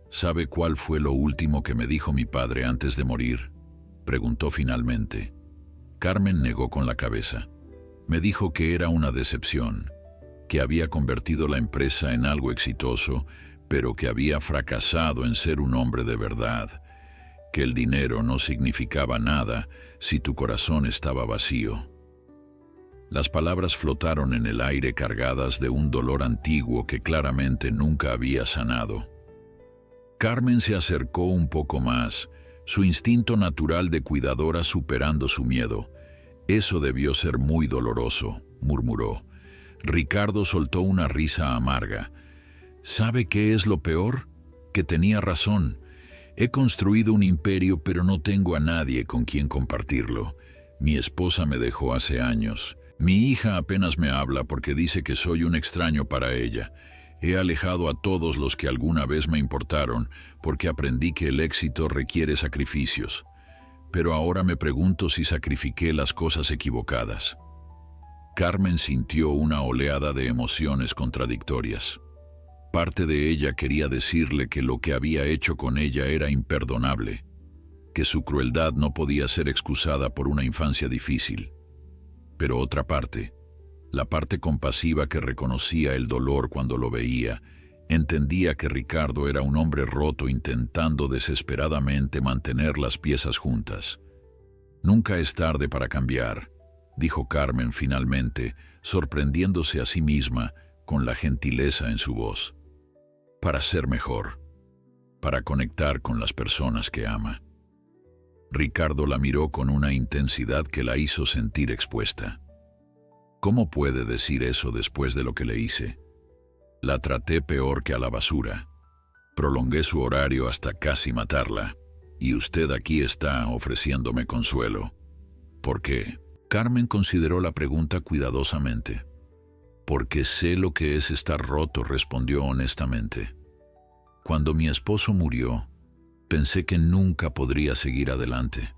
«¿Sabe cuál fue lo último que me dijo mi padre antes de morir?», preguntó finalmente. Carmen negó con la cabeza. «Me dijo que era una decepción, que había convertido la empresa en algo exitoso, pero que había fracasado en ser un hombre de verdad, que el dinero no significaba nada si tu corazón estaba vacío». Las palabras flotaron en el aire cargadas de un dolor antiguo que claramente nunca había sanado. Carmen se acercó un poco más, su instinto natural de cuidadora superando su miedo. «Eso debió ser muy doloroso», murmuró. Ricardo soltó una risa amarga. «¿Sabe qué es lo peor? Que tenía razón. He construido un imperio, pero no tengo a nadie con quien compartirlo. Mi esposa me dejó hace años. Mi hija apenas me habla porque dice que soy un extraño para ella. He alejado a todos los que alguna vez me importaron porque aprendí que el éxito requiere sacrificios. Pero ahora me pregunto si sacrifiqué las cosas equivocadas». Carmen sintió una oleada de emociones contradictorias. Parte de ella quería decirle que lo que había hecho con ella era imperdonable, que su crueldad no podía ser excusada por una infancia difícil. Pero otra parte, la parte compasiva que reconocía el dolor cuando lo veía, entendía que Ricardo era un hombre roto intentando desesperadamente mantener las piezas juntas. «Nunca es tarde para cambiar», dijo Carmen finalmente, sorprendiéndose a sí misma con la gentileza en su voz. «Para ser mejor, para conectar con las personas que ama». Ricardo la miró con una intensidad que la hizo sentir expuesta. ¿Cómo puede decir eso después de lo que le hice? La traté peor que a la basura. Prolongué su horario hasta casi matarla. Y usted aquí está ofreciéndome consuelo. ¿Por qué? Carmen consideró la pregunta cuidadosamente. Porque sé lo que es estar roto, respondió honestamente. Cuando mi esposo murió, pensé que nunca podría seguir adelante.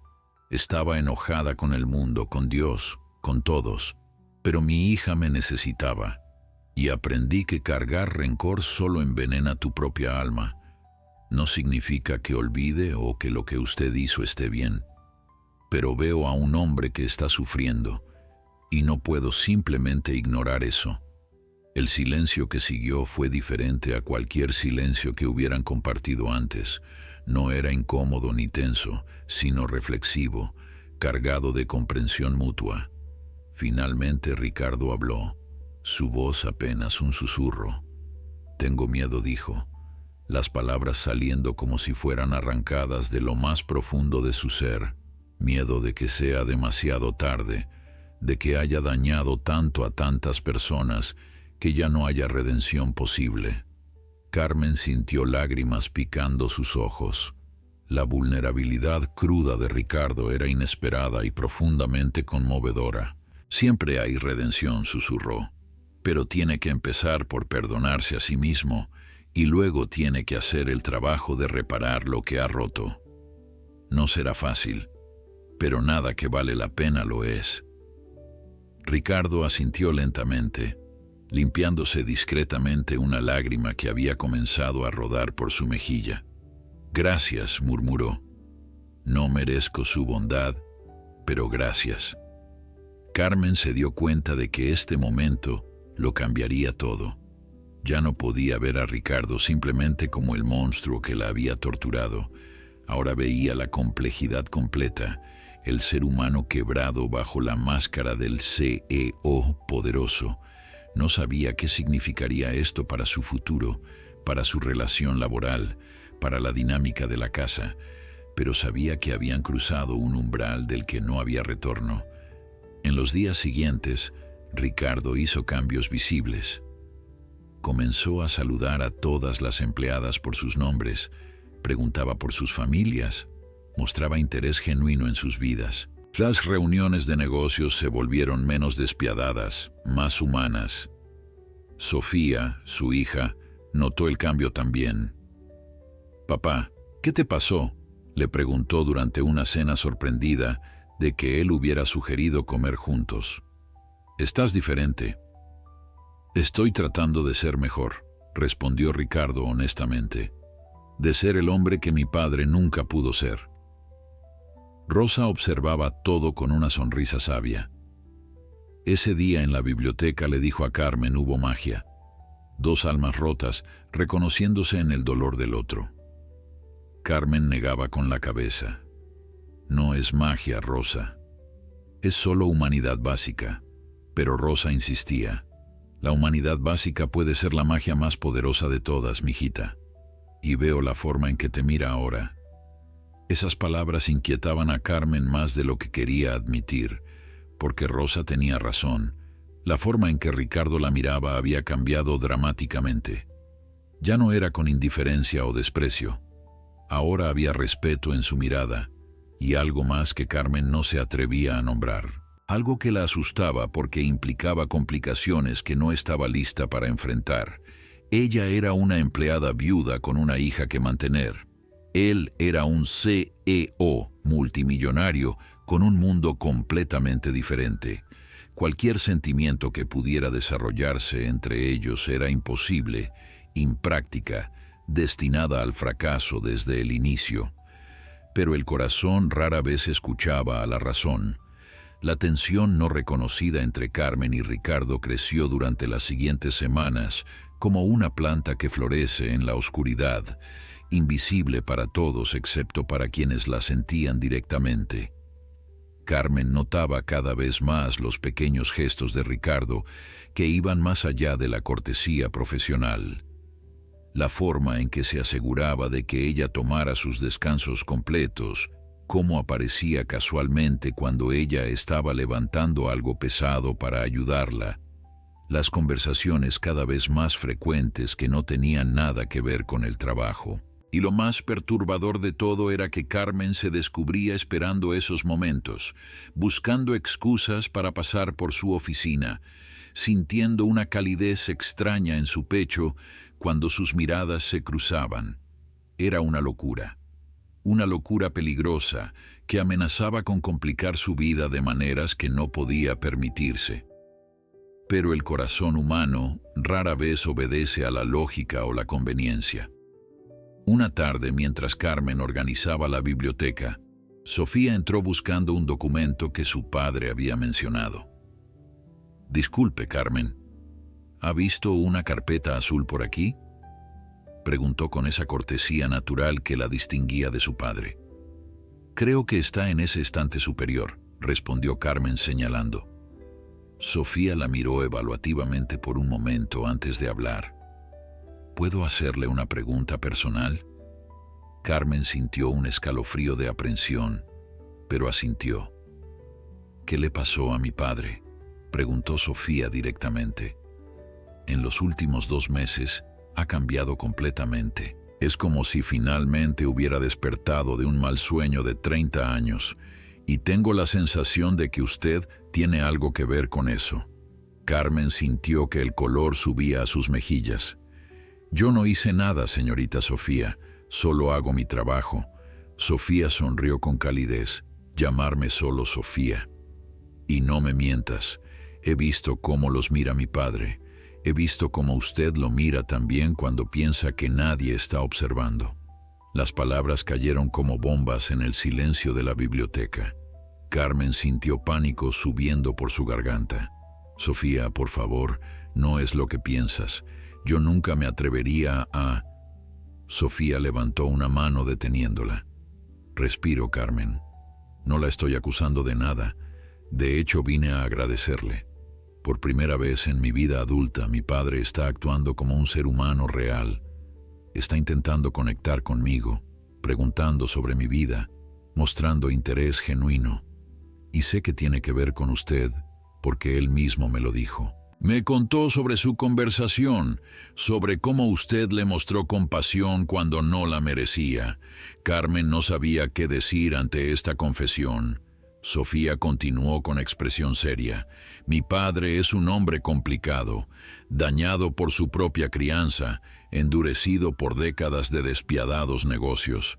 Estaba enojada con el mundo, con Dios, con todos. Pero mi hija me necesitaba. Y aprendí que cargar rencor solo envenena tu propia alma. No significa que olvide o que lo que usted hizo esté bien. Pero veo a un hombre que está sufriendo y no puedo simplemente ignorar eso. El silencio que siguió fue diferente a cualquier silencio que hubieran compartido antes. No era incómodo ni tenso, sino reflexivo, cargado de comprensión mutua. Finalmente Ricardo habló, su voz apenas un susurro. Tengo miedo, dijo, las palabras saliendo como si fueran arrancadas de lo más profundo de su ser. Miedo de que sea demasiado tarde, de que haya dañado tanto a tantas personas que ya no haya redención posible. Carmen sintió lágrimas picando sus ojos. La vulnerabilidad cruda de Ricardo era inesperada y profundamente conmovedora. Siempre hay redención, susurró, pero tiene que empezar por perdonarse a sí mismo y luego tiene que hacer el trabajo de reparar lo que ha roto. No será fácil, pero nada que vale la pena lo es. Ricardo asintió lentamente, limpiándose discretamente una lágrima que había comenzado a rodar por su mejilla. Gracias, murmuró. No merezco su bondad, pero gracias. Carmen se dio cuenta de que este momento lo cambiaría todo. Ya no podía ver a Ricardo simplemente como el monstruo que la había torturado. Ahora veía la complejidad completa, el ser humano quebrado bajo la máscara del CEO poderoso. No sabía qué significaría esto para su futuro, para su relación laboral, para la dinámica de la casa, pero sabía que habían cruzado un umbral del que no había retorno. En los días siguientes, Ricardo hizo cambios visibles. Comenzó a saludar a todas las empleadas por sus nombres, preguntaba por sus familias, mostraba interés genuino en sus vidas. Las reuniones de negocios se volvieron menos despiadadas, más humanas. Sofía, su hija, notó el cambio también. «Papá, ¿qué te pasó?», le preguntó durante una cena sorprendida de que él hubiera sugerido comer juntos. «Estás diferente». «Estoy tratando de ser mejor», respondió Ricardo honestamente, «de ser el hombre que mi padre nunca pudo ser». Rosa observaba todo con una sonrisa sabia. Ese día en la biblioteca, le dijo a Carmen, hubo magia. Dos almas rotas, reconociéndose en el dolor del otro. Carmen negaba con la cabeza. No es magia, Rosa. Es solo humanidad básica. Pero Rosa insistía. La humanidad básica puede ser la magia más poderosa de todas, mijita. Y veo la forma en que te mira ahora. Esas palabras inquietaban a Carmen más de lo que quería admitir, porque Rosa tenía razón. La forma en que Ricardo la miraba había cambiado dramáticamente. Ya no era con indiferencia o desprecio. Ahora había respeto en su mirada, y algo más que Carmen no se atrevía a nombrar. Algo que la asustaba porque implicaba complicaciones que no estaba lista para enfrentar. Ella era una empleada viuda con una hija que mantener. Él era un CEO multimillonario con un mundo completamente diferente. Cualquier sentimiento que pudiera desarrollarse entre ellos era imposible, impráctica, destinada al fracaso desde el inicio. Pero el corazón rara vez escuchaba a la razón. La tensión no reconocida entre Carmen y Ricardo creció durante las siguientes semanas como una planta que florece en la oscuridad, invisible para todos excepto para quienes la sentían directamente. Carmen notaba cada vez más los pequeños gestos de Ricardo que iban más allá de la cortesía profesional. La forma en que se aseguraba de que ella tomara sus descansos completos, cómo aparecía casualmente cuando ella estaba levantando algo pesado para ayudarla, las conversaciones cada vez más frecuentes que no tenían nada que ver con el trabajo. Y lo más perturbador de todo era que Carmen se descubría esperando esos momentos, buscando excusas para pasar por su oficina, sintiendo una calidez extraña en su pecho cuando sus miradas se cruzaban. Era una locura peligrosa que amenazaba con complicar su vida de maneras que no podía permitirse. Pero el corazón humano rara vez obedece a la lógica o la conveniencia. Una tarde, mientras Carmen organizaba la biblioteca, Sofía entró buscando un documento que su padre había mencionado. «Disculpe, Carmen, ¿ha visto una carpeta azul por aquí?», preguntó con esa cortesía natural que la distinguía de su padre. «Creo que está en ese estante superior», respondió Carmen señalando. Sofía la miró evaluativamente por un momento antes de hablar. «¿Puedo hacerle una pregunta personal?». Carmen sintió un escalofrío de aprensión, pero asintió. «¿Qué le pasó a mi padre?», preguntó Sofía directamente. «En los últimos 2 meses ha cambiado completamente. Es como si finalmente hubiera despertado de un mal sueño de 30 años, y tengo la sensación de que usted tiene algo que ver con eso». Carmen sintió que el color subía a sus mejillas. «Yo no hice nada, señorita Sofía, solo hago mi trabajo». Sofía sonrió con calidez. «Llamarme solo Sofía. Y no me mientas, he visto cómo los mira mi padre. He visto cómo usted lo mira también cuando piensa que nadie está observando». Las palabras cayeron como bombas en el silencio de la biblioteca. Carmen sintió pánico subiendo por su garganta. «Sofía, por favor, no es lo que piensas. Yo nunca me atrevería a...». Sofía levantó una mano deteniéndola. «Respiro, Carmen. No la estoy acusando de nada. De hecho, vine a agradecerle. Por primera vez en mi vida adulta, mi padre está actuando como un ser humano real. Está intentando conectar conmigo, preguntando sobre mi vida, mostrando interés genuino. Y sé que tiene que ver con usted, porque él mismo me lo dijo. Me contó sobre su conversación, sobre cómo usted le mostró compasión cuando no la merecía». Carmen no sabía qué decir ante esta confesión. Sofía continuó con expresión seria. «Mi padre es un hombre complicado, dañado por su propia crianza, endurecido por décadas de despiadados negocios.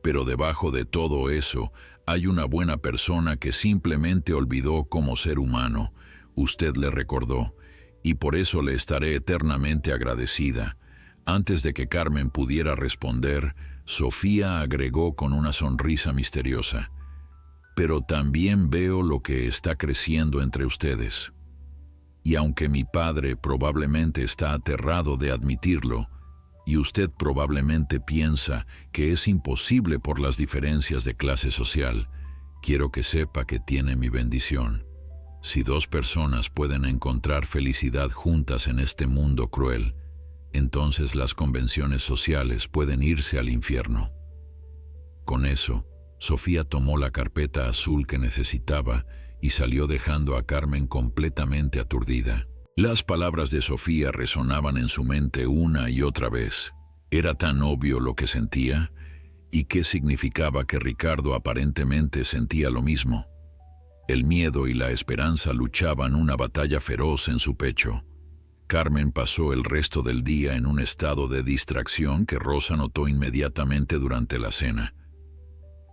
Pero debajo de todo eso, hay una buena persona que simplemente olvidó como ser humano. Usted le recordó, y por eso le estaré eternamente agradecida». Antes de que Carmen pudiera responder, Sofía agregó con una sonrisa misteriosa: «Pero también veo lo que está creciendo entre ustedes. Y aunque mi padre probablemente está aterrado de admitirlo, y usted probablemente piensa que es imposible por las diferencias de clase social, quiero que sepa que tiene mi bendición. Si 2 personas pueden encontrar felicidad juntas en este mundo cruel, entonces las convenciones sociales pueden irse al infierno». Con eso, Sofía tomó la carpeta azul que necesitaba y salió dejando a Carmen completamente aturdida. Las palabras de Sofía resonaban en su mente una y otra vez. Era tan obvio lo que sentía, y qué significaba que Ricardo aparentemente sentía lo mismo. El miedo y la esperanza luchaban una batalla feroz en su pecho. Carmen pasó el resto del día en un estado de distracción que Rosa notó inmediatamente durante la cena.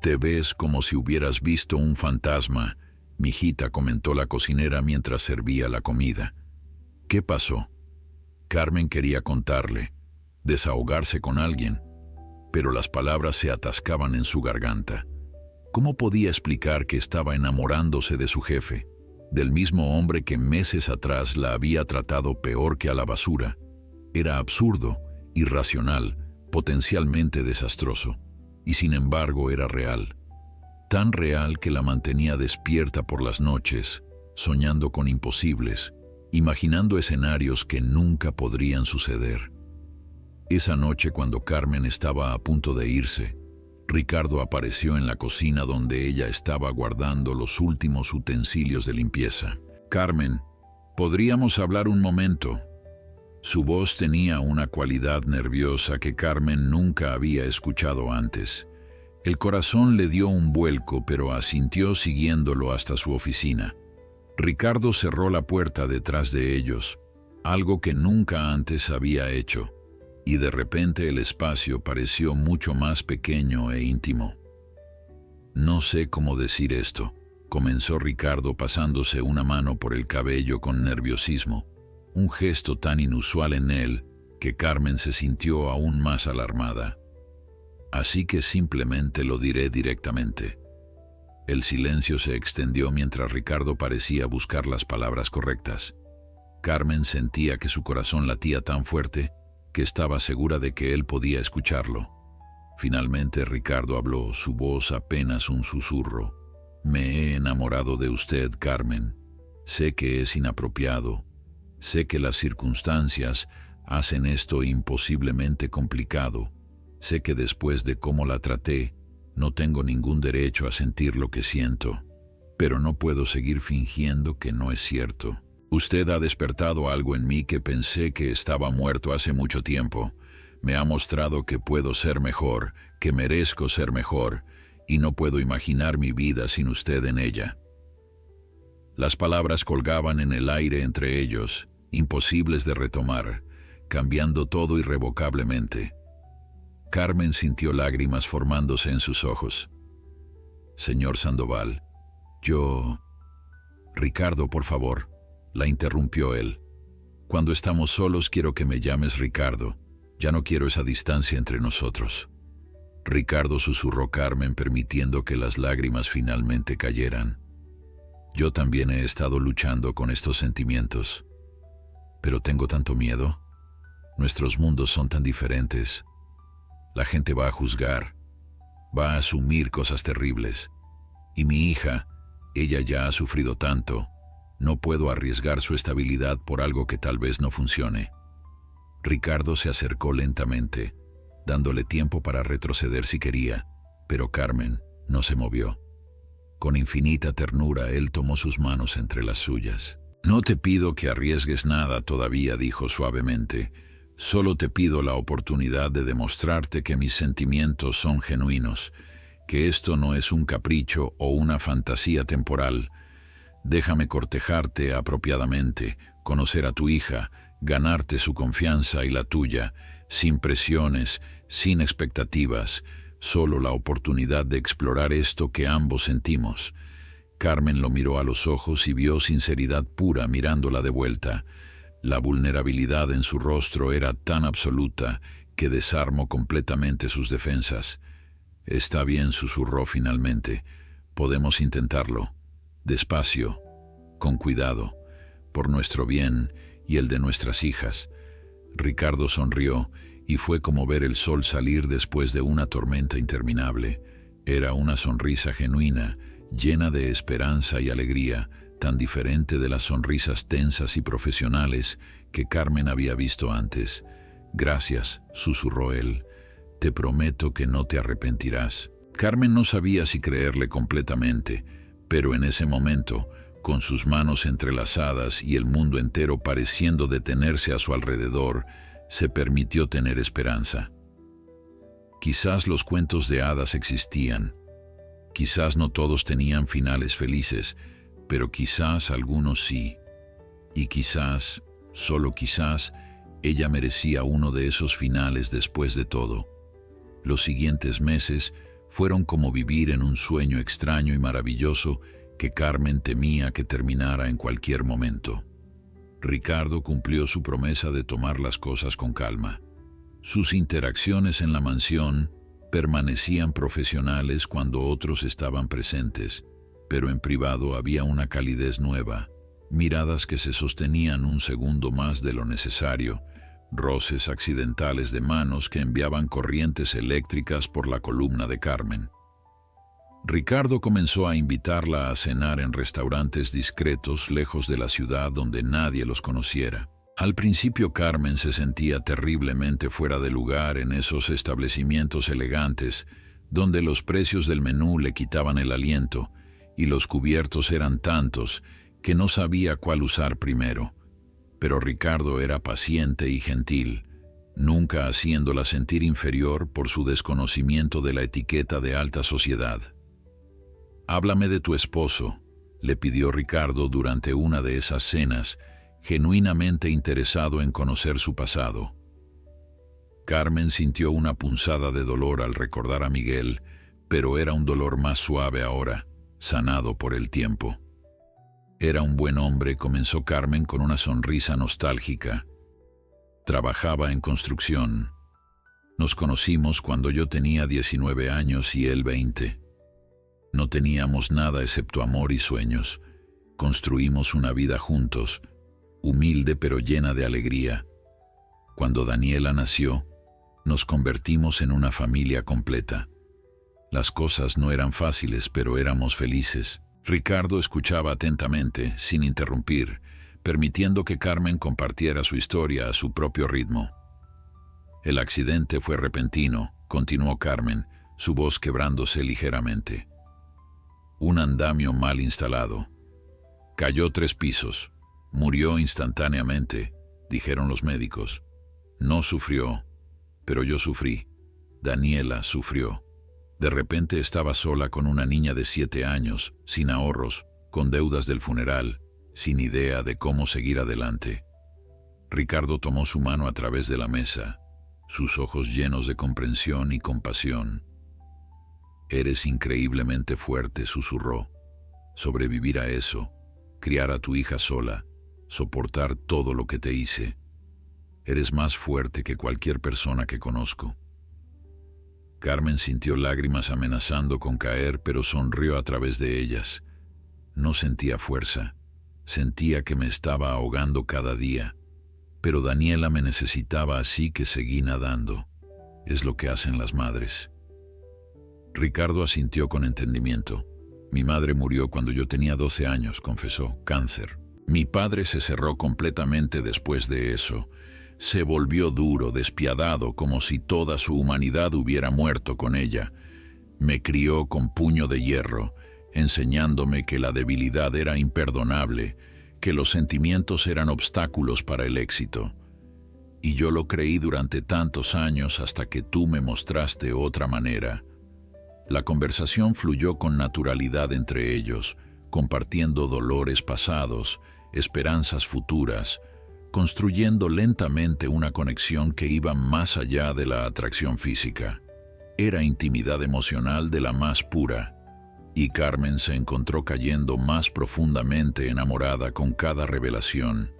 «Te ves como si hubieras visto un fantasma», mijita, comentó la cocinera mientras servía la comida. «¿Qué pasó?». Carmen quería contarle, desahogarse con alguien, pero las palabras se atascaban en su garganta. ¿Cómo podía explicar que estaba enamorándose de su jefe, del mismo hombre que meses atrás la había tratado peor que a la basura? Era absurdo, irracional, potencialmente desastroso, y sin embargo era real. Tan real que la mantenía despierta por las noches, soñando con imposibles, imaginando escenarios que nunca podrían suceder. Esa noche, cuando Carmen estaba a punto de irse, Ricardo apareció en la cocina donde ella estaba guardando los últimos utensilios de limpieza. «Carmen, ¿podríamos hablar un momento?». Su voz tenía una cualidad nerviosa que Carmen nunca había escuchado antes. El corazón le dio un vuelco, pero asintió siguiéndolo hasta su oficina. Ricardo cerró la puerta detrás de ellos, algo que nunca antes había hecho, y de repente el espacio pareció mucho más pequeño e íntimo. «No sé cómo decir esto», comenzó Ricardo pasándose una mano por el cabello con nerviosismo, un gesto tan inusual en él que Carmen se sintió aún más alarmada. «Así que simplemente lo diré directamente». El silencio se extendió mientras Ricardo parecía buscar las palabras correctas. Carmen sentía que su corazón latía tan fuerte que estaba segura de que él podía escucharlo. Finalmente Ricardo habló, su voz apenas un susurro. «Me he enamorado de usted, Carmen. Sé que es inapropiado. Sé que las circunstancias hacen esto imposiblemente complicado. Sé que después de cómo la traté, no tengo ningún derecho a sentir lo que siento. Pero no puedo seguir fingiendo que no es cierto. Usted ha despertado algo en mí que pensé que estaba muerto hace mucho tiempo. Me ha mostrado que puedo ser mejor, que merezco ser mejor, y no puedo imaginar mi vida sin usted en ella». Las palabras colgaban en el aire entre ellos, imposibles de retomar, cambiando todo irrevocablemente. Carmen sintió lágrimas formándose en sus ojos. «Señor Sandoval, yo...». «Ricardo, por favor», la interrumpió él. «Cuando estamos solos quiero que me llames Ricardo. Ya no quiero esa distancia entre nosotros». «Ricardo», susurró Carmen, permitiendo que las lágrimas finalmente cayeran. «Yo también he estado luchando con estos sentimientos. Pero tengo tanto miedo. Nuestros mundos son tan diferentes. La gente va a juzgar, va a asumir cosas terribles. Y mi hija, ella ya ha sufrido tanto. No puedo arriesgar su estabilidad por algo que tal vez no funcione». Ricardo se acercó lentamente, dándole tiempo para retroceder si quería, pero Carmen no se movió. Con infinita ternura, él tomó sus manos entre las suyas. «No te pido que arriesgues nada todavía», dijo suavemente. «Solo te pido la oportunidad de demostrarte que mis sentimientos son genuinos, que esto no es un capricho o una fantasía temporal. Déjame cortejarte apropiadamente, conocer a tu hija, ganarte su confianza y la tuya, sin presiones, sin expectativas, solo la oportunidad de explorar esto que ambos sentimos». Carmen lo miró a los ojos y vio sinceridad pura mirándola de vuelta. La vulnerabilidad en su rostro era tan absoluta que desarmó completamente sus defensas. «Está bien», susurró finalmente. «Podemos intentarlo. Despacio, con cuidado, por nuestro bien y el de nuestras hijas». Ricardo sonrió y fue como ver el sol salir después de una tormenta interminable. Era una sonrisa genuina, llena de esperanza y alegría, tan diferente de las sonrisas tensas y profesionales que Carmen había visto antes. «Gracias», susurró él. «Te prometo que no te arrepentirás». Carmen no sabía si creerle completamente, pero en ese momento, con sus manos entrelazadas y el mundo entero pareciendo detenerse a su alrededor, se permitió tener esperanza. Quizás los cuentos de hadas existían. Quizás no todos tenían finales felices, pero quizás algunos sí. Y quizás, solo quizás, ella merecía uno de esos finales después de todo. Los siguientes meses fueron como vivir en un sueño extraño y maravilloso que Carmen temía que terminara en cualquier momento. Ricardo cumplió su promesa de tomar las cosas con calma. Sus interacciones en la mansión permanecían profesionales cuando otros estaban presentes, pero en privado había una calidez nueva, miradas que se sostenían un segundo más de lo necesario, roces accidentales de manos que enviaban corrientes eléctricas por la columna de Carmen. Ricardo comenzó a invitarla a cenar en restaurantes discretos lejos de la ciudad donde nadie los conociera. Al principio Carmen se sentía terriblemente fuera de lugar en esos establecimientos elegantes, donde los precios del menú le quitaban el aliento y los cubiertos eran tantos que no sabía cuál usar primero. Pero Ricardo era paciente y gentil, nunca haciéndola sentir inferior por su desconocimiento de la etiqueta de alta sociedad. «Háblame de tu esposo», le pidió Ricardo durante una de esas cenas, genuinamente interesado en conocer su pasado. Carmen sintió una punzada de dolor al recordar a Miguel, pero era un dolor más suave ahora, sanado por el tiempo. «Era un buen hombre», comenzó Carmen con una sonrisa nostálgica. «Trabajaba en construcción. Nos conocimos cuando yo tenía 19 años y él 20. No teníamos nada excepto amor y sueños. Construimos una vida juntos, humilde pero llena de alegría. Cuando Daniela nació, nos convertimos en una familia completa. Las cosas no eran fáciles, pero éramos felices». Ricardo escuchaba atentamente, sin interrumpir, permitiendo que Carmen compartiera su historia a su propio ritmo. «El accidente fue repentino», continuó Carmen, su voz quebrándose ligeramente. «Un andamio mal instalado. Cayó 3 pisos. Murió instantáneamente», dijeron los médicos. «No sufrió, pero yo sufrí. Daniela sufrió. De repente estaba sola con una niña de 7 años, sin ahorros, con deudas del funeral, sin idea de cómo seguir adelante». Ricardo tomó su mano a través de la mesa, sus ojos llenos de comprensión y compasión. «Eres increíblemente fuerte», susurró. «Sobrevivir a eso, criar a tu hija sola, soportar todo lo que te hice. Eres más fuerte que cualquier persona que conozco». Carmen sintió lágrimas amenazando con caer, pero sonrió a través de ellas. No sentía fuerza, sentía que me estaba ahogando cada día, pero Daniela me necesitaba, así que seguí nadando. Es lo que hacen las madres. Ricardo asintió con entendimiento. «Mi madre murió cuando yo tenía 12 años», confesó, «cáncer. Mi padre se cerró completamente después de eso. Se volvió duro, despiadado, como si toda su humanidad hubiera muerto con ella. Me crió con puño de hierro, enseñándome que la debilidad era imperdonable, que los sentimientos eran obstáculos para el éxito. Y yo lo creí durante tantos años hasta que tú me mostraste otra manera». La conversación fluyó con naturalidad entre ellos, compartiendo dolores pasados, esperanzas futuras, construyendo lentamente una conexión que iba más allá de la atracción física. Era intimidad emocional de la más pura, y Carmen se encontró cayendo más profundamente enamorada con cada revelación,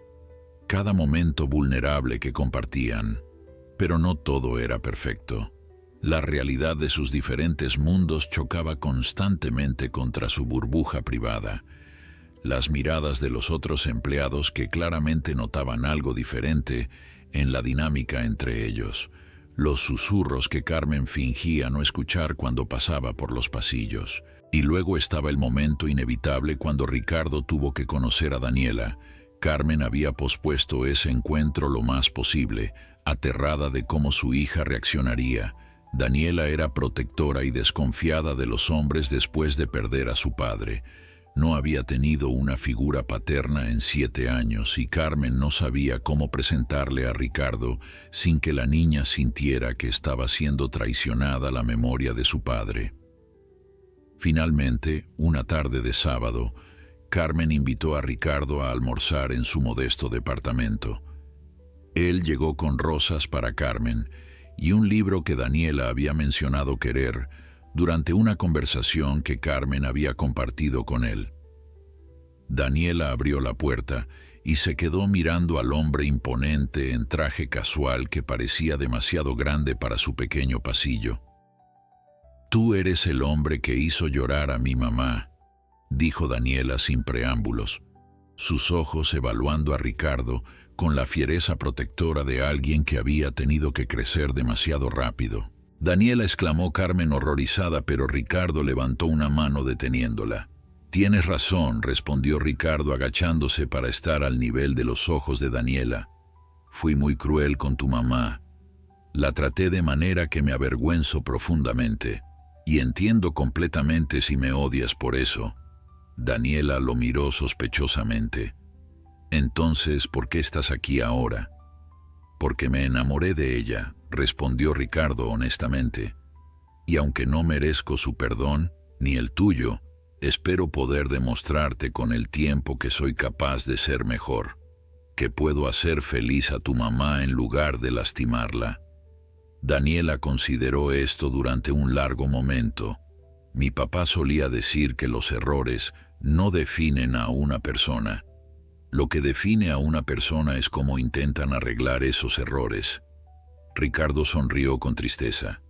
cada momento vulnerable que compartían. Pero no todo era perfecto. La realidad de sus diferentes mundos chocaba constantemente contra su burbuja privada. Las miradas de los otros empleados, que claramente notaban algo diferente en la dinámica entre ellos. Los susurros que Carmen fingía no escuchar cuando pasaba por los pasillos. Y luego estaba el momento inevitable cuando Ricardo tuvo que conocer a Daniela. Carmen había pospuesto ese encuentro lo más posible, aterrada de cómo su hija reaccionaría. Daniela era protectora y desconfiada de los hombres después de perder a su padre. No había tenido una figura paterna en 7 años y Carmen no sabía cómo presentarle a Ricardo sin que la niña sintiera que estaba siendo traicionada la memoria de su padre. Finalmente, una tarde de sábado, Carmen invitó a Ricardo a almorzar en su modesto departamento. Él llegó con rosas para Carmen y un libro que Daniela había mencionado querer durante una conversación que Carmen había compartido con él. Daniela abrió la puerta y se quedó mirando al hombre imponente en traje casual que parecía demasiado grande para su pequeño pasillo. «Tú eres el hombre que hizo llorar a mi mamá», dijo Daniela sin preámbulos, sus ojos evaluando a Ricardo con la fiereza protectora de alguien que había tenido que crecer demasiado rápido. «Daniela», exclamó Carmen horrorizada, pero Ricardo levantó una mano deteniéndola. «Tienes razón», respondió Ricardo agachándose para estar al nivel de los ojos de Daniela. «Fui muy cruel con tu mamá. La traté de manera que me avergüenzo profundamente. Y entiendo completamente si me odias por eso. Daniela lo miró sospechosamente. Entonces, ¿por qué estás aquí ahora? Porque me enamoré de ella, respondió Ricardo honestamente. Y aunque no merezco su perdón, ni el tuyo, espero poder demostrarte con el tiempo que soy capaz de ser mejor, que puedo hacer feliz a tu mamá en lugar de lastimarla. Daniela consideró esto durante un largo momento. Mi papá solía decir que los errores no definen a una persona. Lo que define a una persona es cómo intentan arreglar esos errores. Ricardo sonrió con tristeza.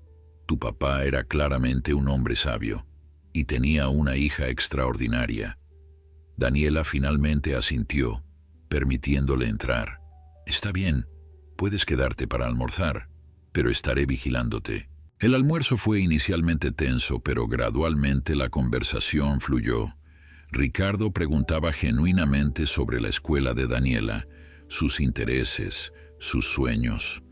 Tu papá era claramente un hombre sabio, y tenía una hija extraordinaria. Daniela finalmente asintió, permitiéndole entrar. Está bien, puedes quedarte para almorzar, pero estaré vigilándote. El almuerzo fue inicialmente tenso, pero gradualmente la conversación fluyó. Ricardo preguntaba genuinamente sobre la escuela de Daniela, sus intereses, sus sueños.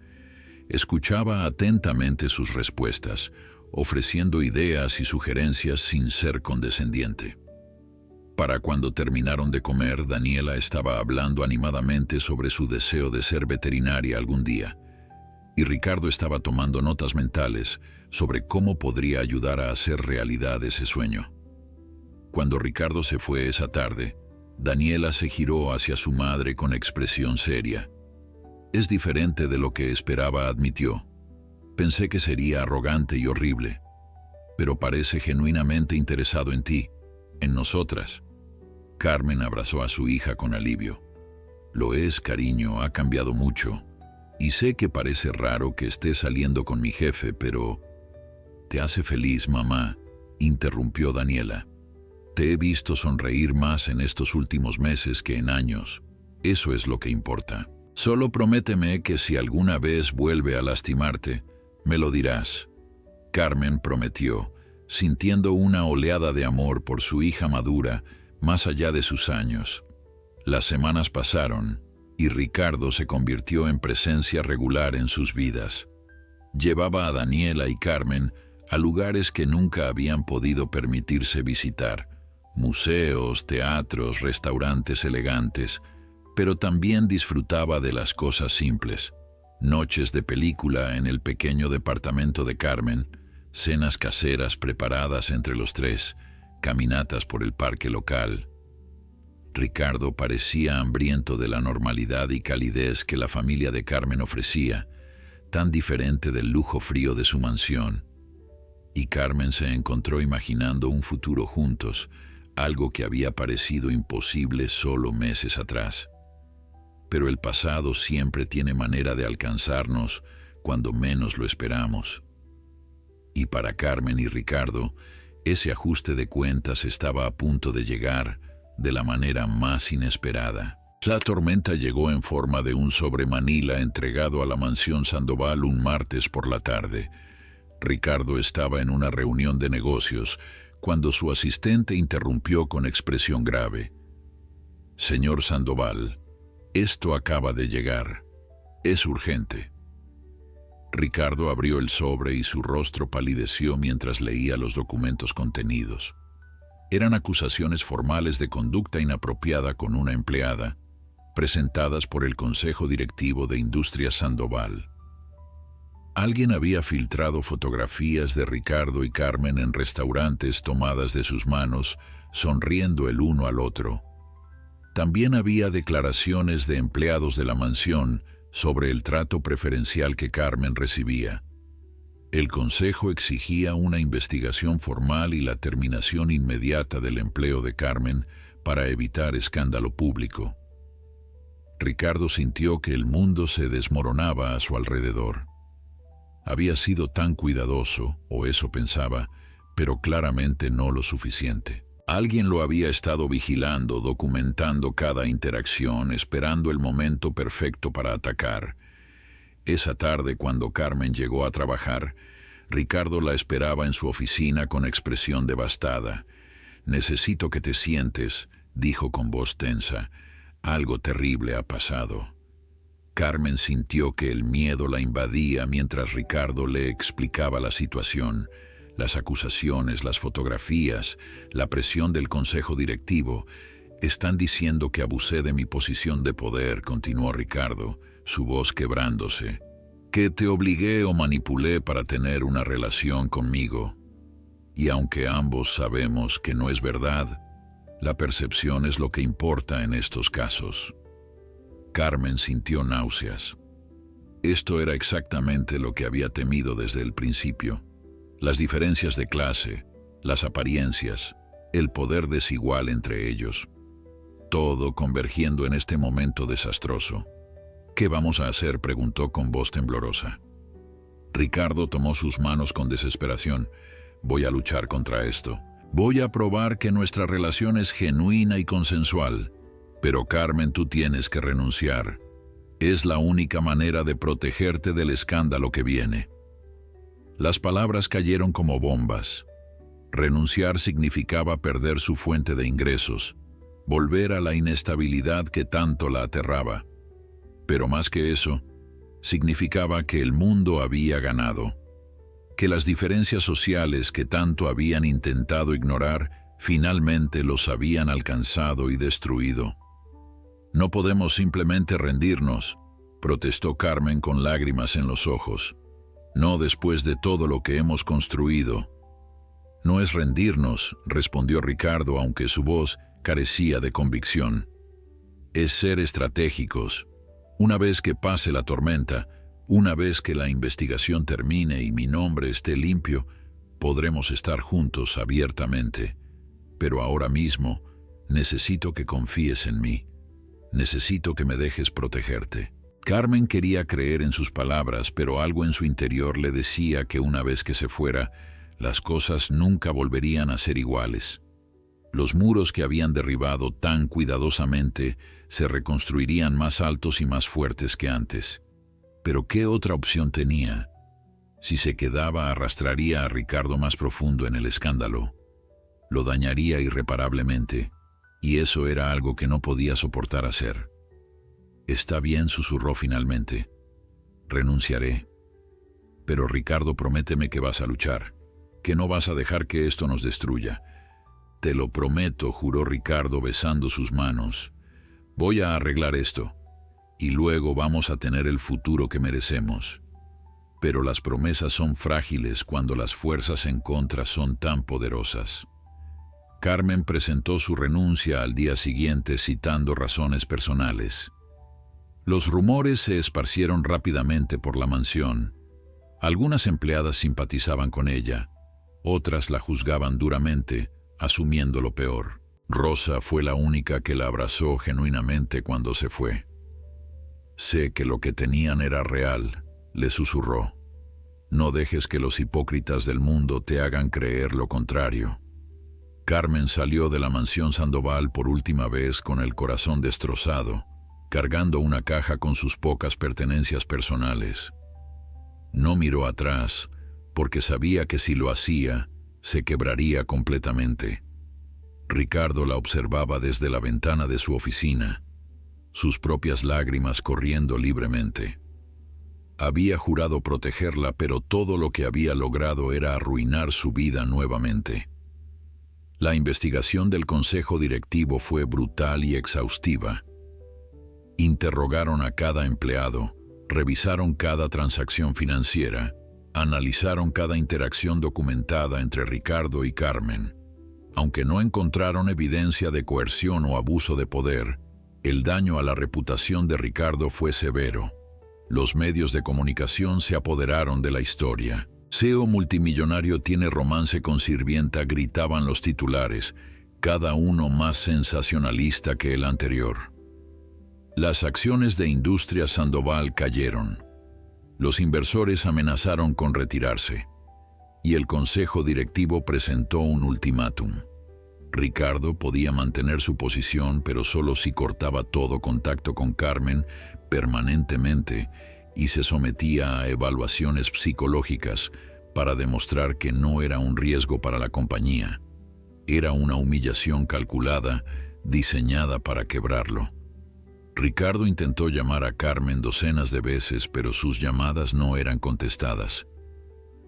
Escuchaba atentamente sus respuestas, ofreciendo ideas y sugerencias sin ser condescendiente. Para cuando terminaron de comer, Daniela estaba hablando animadamente sobre su deseo de ser veterinaria algún día, y Ricardo estaba tomando notas mentales sobre cómo podría ayudar a hacer realidad ese sueño. Cuando Ricardo se fue esa tarde, Daniela se giró hacia su madre con expresión seria. Es diferente de lo que esperaba, admitió. Pensé que sería arrogante y horrible, pero parece genuinamente interesado en ti, en nosotras. Carmen abrazó a su hija con alivio. Lo es, cariño, ha cambiado mucho. Y sé que parece raro que estés saliendo con mi jefe, pero... ¿Te hace feliz, mamá?, interrumpió Daniela. Te he visto sonreír más en estos últimos meses que en años. Eso es lo que importa. Solo prométeme que si alguna vez vuelve a lastimarte, me lo dirás. Carmen prometió, sintiendo una oleada de amor por su hija madura, más allá de sus años. Las semanas pasaron, y Ricardo se convirtió en presencia regular en sus vidas. Llevaba a Daniela y Carmen a lugares que nunca habían podido permitirse visitar, museos, teatros, restaurantes elegantes, pero también disfrutaba de las cosas simples. Noches de película en el pequeño departamento de Carmen, cenas caseras preparadas entre los tres, caminatas por el parque local. Ricardo parecía hambriento de la normalidad y calidez que la familia de Carmen ofrecía, tan diferente del lujo frío de su mansión. Y Carmen se encontró imaginando un futuro juntos, algo que había parecido imposible solo meses atrás. Pero el pasado siempre tiene manera de alcanzarnos cuando menos lo esperamos. Y para Carmen y Ricardo, ese ajuste de cuentas estaba a punto de llegar de la manera más inesperada. La tormenta llegó en forma de un sobre Manila entregado a la mansión Sandoval un martes por la tarde. Ricardo estaba en una reunión de negocios cuando su asistente interrumpió con expresión grave. Señor Sandoval, esto acaba de llegar. Es urgente. Ricardo abrió el sobre y su rostro palideció mientras leía los documentos contenidos. Eran acusaciones formales de conducta inapropiada con una empleada, presentadas por el Consejo Directivo de Industrias Sandoval. Alguien había filtrado fotografías de Ricardo y Carmen en restaurantes tomadas de sus manos, sonriendo el uno al otro. También había declaraciones de empleados de la mansión sobre el trato preferencial que Carmen recibía. El Consejo exigía una investigación formal y la terminación inmediata del empleo de Carmen para evitar escándalo público. Ricardo sintió que el mundo se desmoronaba a su alrededor. Había sido tan cuidadoso, o eso pensaba, pero claramente no lo suficiente. Alguien lo había estado vigilando, documentando cada interacción, esperando el momento perfecto para atacar. Esa tarde, cuando Carmen llegó a trabajar, Ricardo la esperaba en su oficina con expresión devastada. «Necesito que te sientes», dijo con voz tensa. «Algo terrible ha pasado». Carmen sintió que el miedo la invadía mientras Ricardo le explicaba la situación. Las acusaciones, las fotografías, la presión del consejo directivo están diciendo que abusé de mi posición de poder, continuó Ricardo, su voz quebrándose. Que te obligué o manipulé para tener una relación conmigo. Y aunque ambos sabemos que no es verdad, la percepción es lo que importa en estos casos. Carmen sintió náuseas. Esto era exactamente lo que había temido desde el principio. Las diferencias de clase, las apariencias, el poder desigual entre ellos. Todo convergiendo en este momento desastroso. ¿Qué vamos a hacer?, preguntó con voz temblorosa. Ricardo tomó sus manos con desesperación. Voy a luchar contra esto. Voy a probar que nuestra relación es genuina y consensual. Pero Carmen, tú tienes que renunciar. Es la única manera de protegerte del escándalo que viene. Las palabras cayeron como bombas. Renunciar significaba perder su fuente de ingresos, volver a la inestabilidad que tanto la aterraba. Pero más que eso, significaba que el mundo había ganado, que las diferencias sociales que tanto habían intentado ignorar finalmente los habían alcanzado y destruido. No podemos simplemente rendirnos, protestó Carmen con lágrimas en los ojos. No después de todo lo que hemos construido. No es rendirnos, respondió Ricardo, aunque su voz carecía de convicción. Es ser estratégicos. Una vez que pase la tormenta, una vez que la investigación termine y mi nombre esté limpio, podremos estar juntos abiertamente. Pero ahora mismo, necesito que confíes en mí. Necesito que me dejes protegerte. Carmen quería creer en sus palabras, pero algo en su interior le decía que una vez que se fuera, las cosas nunca volverían a ser iguales. Los muros que habían derribado tan cuidadosamente se reconstruirían más altos y más fuertes que antes. Pero ¿qué otra opción tenía? Si se quedaba, arrastraría a Ricardo más profundo en el escándalo. Lo dañaría irreparablemente, y eso era algo que no podía soportar hacer. Está bien, susurró finalmente. Renunciaré. Pero Ricardo, prométeme que vas a luchar, que no vas a dejar que esto nos destruya. Te lo prometo, juró Ricardo besando sus manos. Voy a arreglar esto, y luego vamos a tener el futuro que merecemos. Pero las promesas son frágiles cuando las fuerzas en contra son tan poderosas. Carmen presentó su renuncia al día siguiente citando razones personales. Los rumores se esparcieron rápidamente por la mansión. Algunas empleadas simpatizaban con ella, otras la juzgaban duramente, asumiendo lo peor. Rosa fue la única que la abrazó genuinamente cuando se fue. Sé que lo que tenían era real, le susurró. No dejes que los hipócritas del mundo te hagan creer lo contrario. Carmen salió de la mansión Sandoval por última vez con el corazón destrozado, cargando una caja con sus pocas pertenencias personales. No miró atrás, porque sabía que si lo hacía, se quebraría completamente. Ricardo la observaba desde la ventana de su oficina, sus propias lágrimas corriendo libremente. Había jurado protegerla, pero todo lo que había logrado era arruinar su vida nuevamente. La investigación del consejo directivo fue brutal y exhaustiva. Interrogaron a cada empleado, revisaron cada transacción financiera, analizaron cada interacción documentada entre Ricardo y Carmen. Aunque no encontraron evidencia de coerción o abuso de poder, el daño a la reputación de Ricardo fue severo. Los medios de comunicación se apoderaron de la historia. CEO multimillonario tiene romance con sirvienta, gritaban los titulares, cada uno más sensacionalista que el anterior. Las acciones de Industrias Sandoval cayeron. Los inversores amenazaron con retirarse. Y el consejo directivo presentó un ultimátum. Ricardo podía mantener su posición, pero solo si cortaba todo contacto con Carmen permanentemente y se sometía a evaluaciones psicológicas para demostrar que no era un riesgo para la compañía. Era una humillación calculada, diseñada para quebrarlo. Ricardo intentó llamar a Carmen docenas de veces, pero sus llamadas no eran contestadas.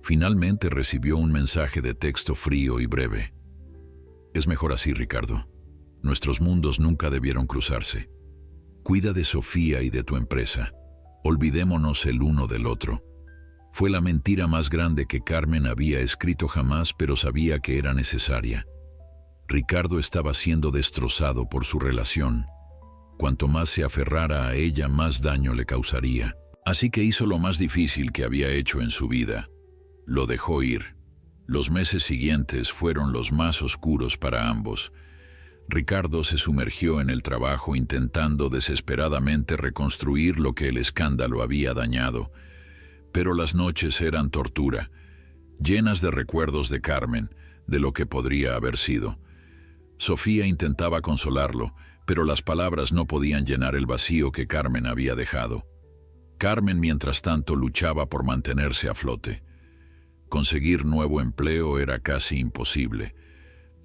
Finalmente recibió un mensaje de texto frío y breve. Es mejor así, Ricardo. Nuestros mundos nunca debieron cruzarse. Cuida de Sofía y de tu empresa. Olvidémonos el uno del otro. Fue la mentira más grande que Carmen había escrito jamás, pero sabía que era necesaria. Ricardo estaba siendo destrozado por su relación. Cuanto más se aferrara a ella, más daño le causaría. Así que hizo lo más difícil que había hecho en su vida. Lo dejó ir. Los meses siguientes fueron los más oscuros para ambos. Ricardo se sumergió en el trabajo intentando desesperadamente reconstruir lo que el escándalo había dañado. Pero las noches eran tortura, llenas de recuerdos de Carmen, de lo que podría haber sido. Sofía intentaba consolarlo, pero las palabras no podían llenar el vacío que Carmen había dejado. Carmen, mientras tanto, luchaba por mantenerse a flote. Conseguir nuevo empleo era casi imposible.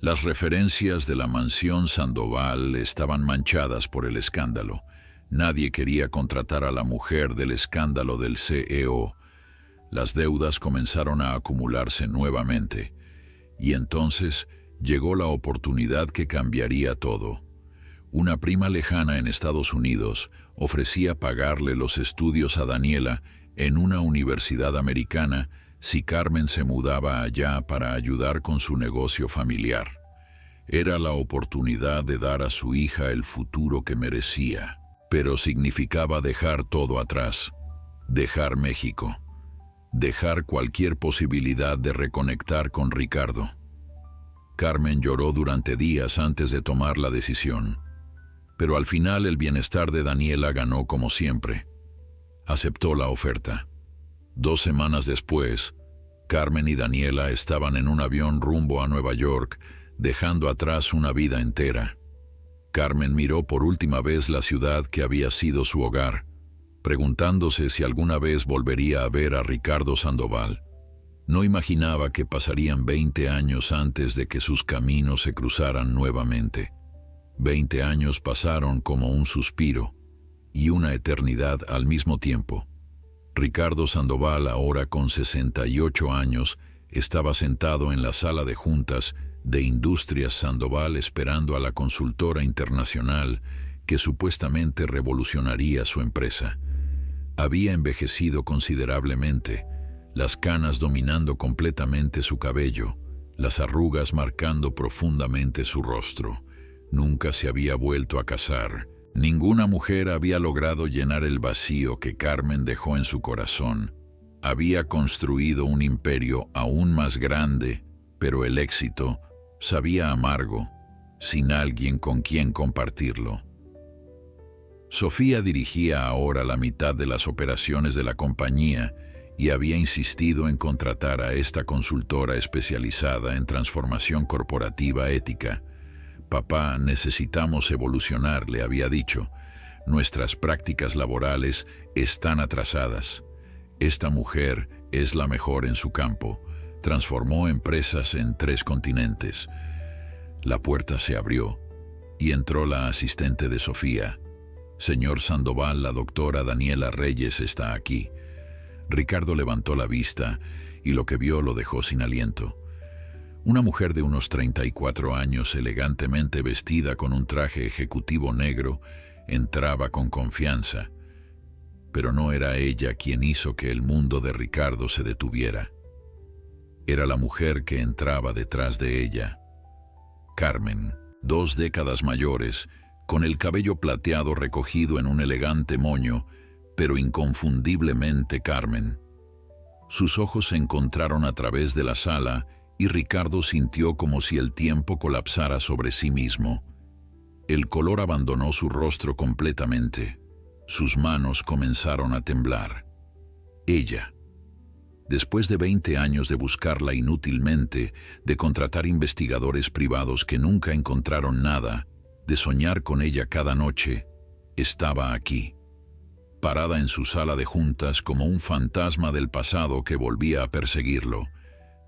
Las referencias de la mansión Sandoval estaban manchadas por el escándalo. Nadie quería contratar a la mujer del escándalo del CEO. Las deudas comenzaron a acumularse nuevamente. Y entonces llegó la oportunidad que cambiaría todo. Una prima lejana en Estados Unidos ofrecía pagarle los estudios a Daniela en una universidad americana si Carmen se mudaba allá para ayudar con su negocio familiar. Era la oportunidad de dar a su hija el futuro que merecía, pero significaba dejar todo atrás, dejar México, dejar cualquier posibilidad de reconectar con Ricardo. Carmen lloró durante días antes de tomar la decisión, pero al final el bienestar de Daniela ganó como siempre. Aceptó la oferta. 2 semanas después, Carmen y Daniela estaban en un avión rumbo a Nueva York, dejando atrás una vida entera. Carmen miró por última vez la ciudad que había sido su hogar, preguntándose si alguna vez volvería a ver a Ricardo Sandoval. No imaginaba que pasarían 20 años antes de que sus caminos se cruzaran nuevamente. 20 años pasaron como un suspiro y una eternidad al mismo tiempo. Ricardo Sandoval, ahora con 68 años, estaba sentado en la sala de juntas de Industrias Sandoval esperando a la consultora internacional que supuestamente revolucionaría su empresa. Había envejecido considerablemente, las canas dominando completamente su cabello, las arrugas marcando profundamente su rostro. Nunca se había vuelto a casar. Ninguna mujer había logrado llenar el vacío que Carmen dejó en su corazón. Había construido un imperio aún más grande, pero el éxito sabía amargo, sin alguien con quien compartirlo. Sofía dirigía ahora la mitad de las operaciones de la compañía y había insistido en contratar a esta consultora especializada en transformación corporativa ética. «Papá, necesitamos evolucionar», le había dicho. «Nuestras prácticas laborales están atrasadas. Esta mujer es la mejor en su campo. Transformó empresas en 3 continentes». La puerta se abrió y entró la asistente de Sofía. «Señor Sandoval, la doctora Daniela Reyes está aquí». Ricardo levantó la vista y lo que vio lo dejó sin aliento. Una mujer de unos 34 años, elegantemente vestida con un traje ejecutivo negro, entraba con confianza. Pero no era ella quien hizo que el mundo de Ricardo se detuviera. Era la mujer que entraba detrás de ella. Carmen, 2 décadas mayores, con el cabello plateado recogido en un elegante moño, pero inconfundiblemente Carmen. Sus ojos se encontraron a través de la sala y Ricardo sintió como si el tiempo colapsara sobre sí mismo. El color abandonó su rostro completamente. Sus manos comenzaron a temblar. Ella. Después de 20 años de buscarla inútilmente, de contratar investigadores privados que nunca encontraron nada, de soñar con ella cada noche, estaba aquí, parada en su sala de juntas como un fantasma del pasado que volvía a perseguirlo.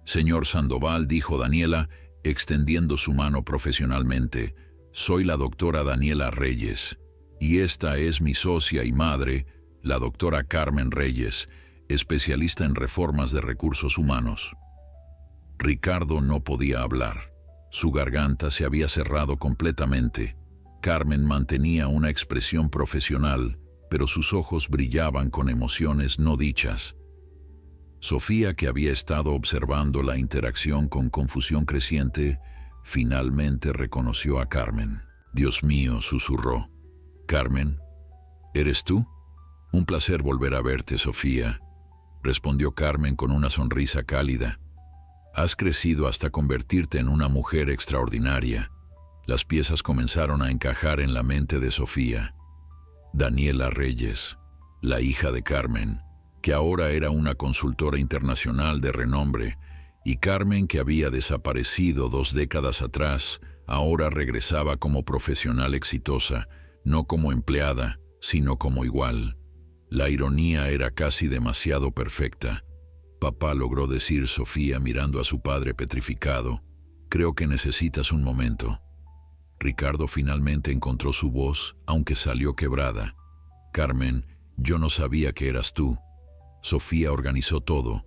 «Señor Sandoval», dijo Daniela, extendiendo su mano profesionalmente, «soy la doctora Daniela Reyes, y esta es mi socia y madre, la doctora Carmen Reyes. especialista en reformas de recursos humanos. Ricardo no podía hablar. Su garganta se había cerrado completamente. Carmen mantenía una expresión profesional, pero sus ojos brillaban con emociones no dichas. Sofía, que había estado observando la interacción con confusión creciente, finalmente reconoció a Carmen. «Dios mío», susurró. «Carmen, ¿eres tú?» «Un placer volver a verte, Sofía», respondió Carmen con una sonrisa cálida. «Has crecido hasta convertirte en una mujer extraordinaria». Las piezas comenzaron a encajar en la mente de Sofía. Daniela Reyes, la hija de Carmen, que ahora era una consultora internacional de renombre, y Carmen, que había desaparecido 2 décadas atrás, ahora regresaba como profesional exitosa, no como empleada, sino como igual. La ironía era casi demasiado perfecta. «Papá», logró decir Sofía mirando a su padre petrificado, «creo que necesitas un momento». Ricardo finalmente encontró su voz, aunque salió quebrada. «Carmen, yo no sabía que eras tú. Sofía organizó todo.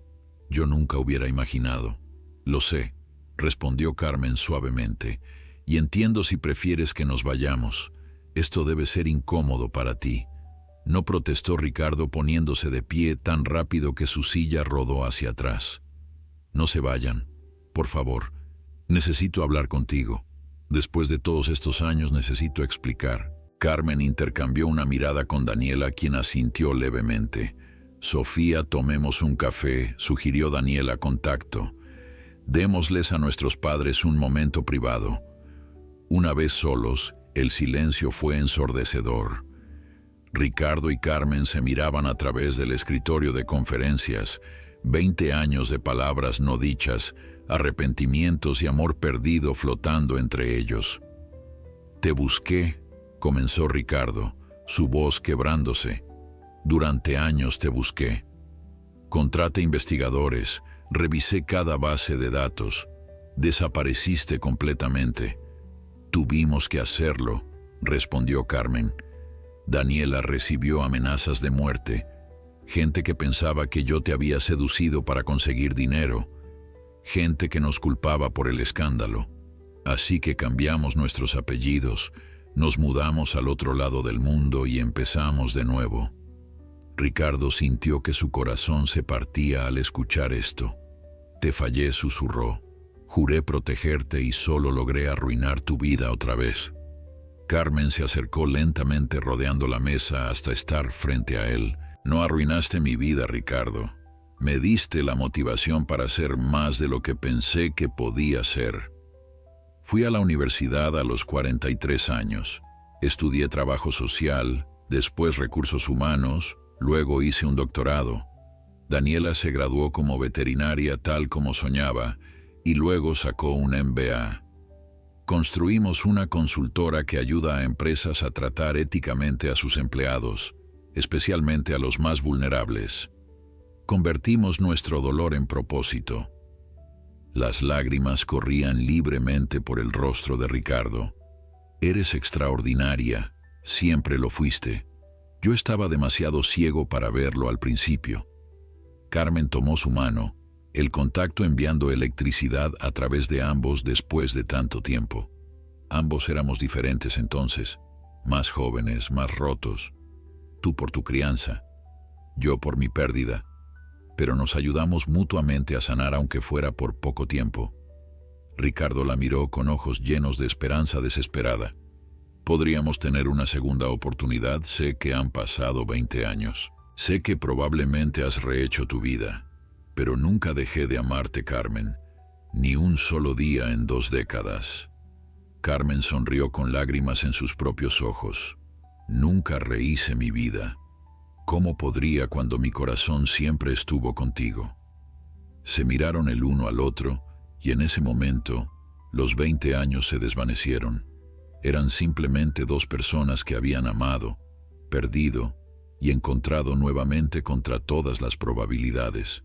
Yo nunca hubiera imaginado». «Lo sé», respondió Carmen suavemente, «y entiendo si prefieres que nos vayamos. Esto debe ser incómodo para ti». No protestó Ricardo, poniéndose de pie tan rápido que su silla rodó hacia atrás. «No se vayan, por favor. Necesito hablar contigo. Después de todos estos años necesito explicar». Carmen intercambió una mirada con Daniela, quien asintió levemente. «Sofía, tomemos un café», sugirió Daniela con tacto. «Démosles a nuestros padres un momento privado». Una vez solos, el silencio fue ensordecedor. Ricardo y Carmen se miraban a través del escritorio de conferencias. 20 años de palabras no dichas, arrepentimientos y amor perdido flotando entre ellos. «Te busqué», comenzó Ricardo, su voz quebrándose. «Durante años te busqué. Contraté investigadores, revisé cada base de datos. Desapareciste completamente». «Tuvimos que hacerlo», respondió Carmen. «Daniela recibió amenazas de muerte. Gente que pensaba que yo te había seducido para conseguir dinero. Gente que nos culpaba por el escándalo. Así que cambiamos nuestros apellidos, nos mudamos al otro lado del mundo y empezamos de nuevo». Ricardo sintió que su corazón se partía al escuchar esto. «Te fallé», susurró. «Juré protegerte y solo logré arruinar tu vida otra vez». Carmen se acercó lentamente rodeando la mesa hasta estar frente a él. «No arruinaste mi vida, Ricardo. Me diste la motivación para hacer más de lo que pensé que podía ser». Fui a la universidad a los 43 años. Estudié trabajo social, después recursos humanos, luego hice un doctorado. Daniela se graduó como veterinaria tal como soñaba y luego sacó un MBA. Construimos una consultora que ayuda a empresas a tratar éticamente a sus empleados, especialmente a los más vulnerables. Convertimos nuestro dolor en propósito. Las lágrimas corrían libremente por el rostro de Ricardo. «Eres extraordinaria, siempre lo fuiste. Yo estaba demasiado ciego para verlo al principio». Carmen tomó su mano, el contacto enviando electricidad a través de ambos después de tanto tiempo. Ambos éramos diferentes entonces, más jóvenes, más rotos. Tú por tu crianza, yo por mi pérdida, pero nos ayudamos mutuamente a sanar aunque fuera por poco tiempo. Ricardo la miró con ojos llenos de esperanza desesperada. «Podríamos tener una segunda oportunidad. Sé que han pasado 20 años. Sé que probablemente has rehecho tu vida. Pero nunca dejé de amarte, Carmen. Ni un solo día en 2 décadas». Carmen sonrió con lágrimas en sus propios ojos. «Nunca rehice mi vida. ¿Cómo podría cuando mi corazón siempre estuvo contigo?» Se miraron el uno al otro y en ese momento los 20 años se desvanecieron. Eran simplemente 2 personas que habían amado, perdido y encontrado nuevamente contra todas las probabilidades.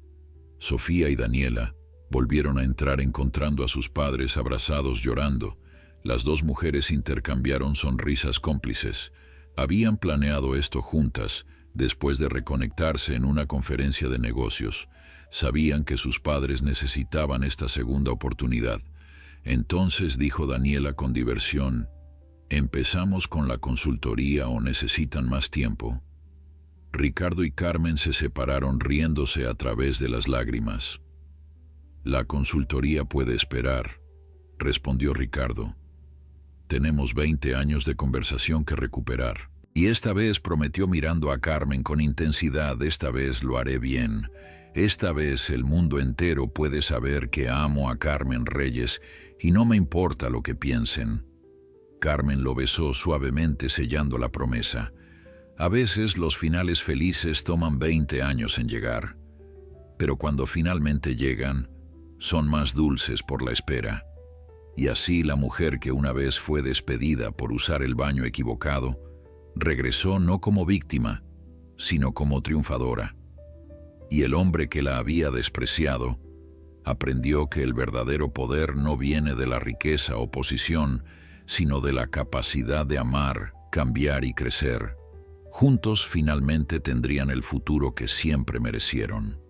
Sofía y Daniela volvieron a entrar encontrando a sus padres abrazados llorando. Las 2 mujeres intercambiaron sonrisas cómplices. Habían planeado esto juntas, Después de reconectarse en una conferencia de negocios, sabían que sus padres necesitaban esta segunda oportunidad. Entonces dijo Daniela con diversión, ¿empezamos con la consultoría o necesitan más tiempo? Ricardo y Carmen se separaron riéndose a través de las lágrimas. La consultoría puede esperar, respondió Ricardo. Tenemos 20 años de conversación que recuperar. Y esta vez prometió mirando a Carmen con intensidad, esta vez lo haré bien. Esta vez el mundo entero puede saber que amo a Carmen Reyes y no me importa lo que piensen. Carmen lo besó suavemente sellando la promesa. A veces los finales felices toman 20 años en llegar, pero cuando finalmente llegan, son más dulces por la espera. Y así la mujer que una vez fue despedida por usar el baño equivocado, regresó no como víctima, sino como triunfadora. Y el hombre que la había despreciado, aprendió que el verdadero poder no viene de la riqueza o posición, sino de la capacidad de amar, cambiar y crecer. Juntos finalmente tendrían el futuro que siempre merecieron.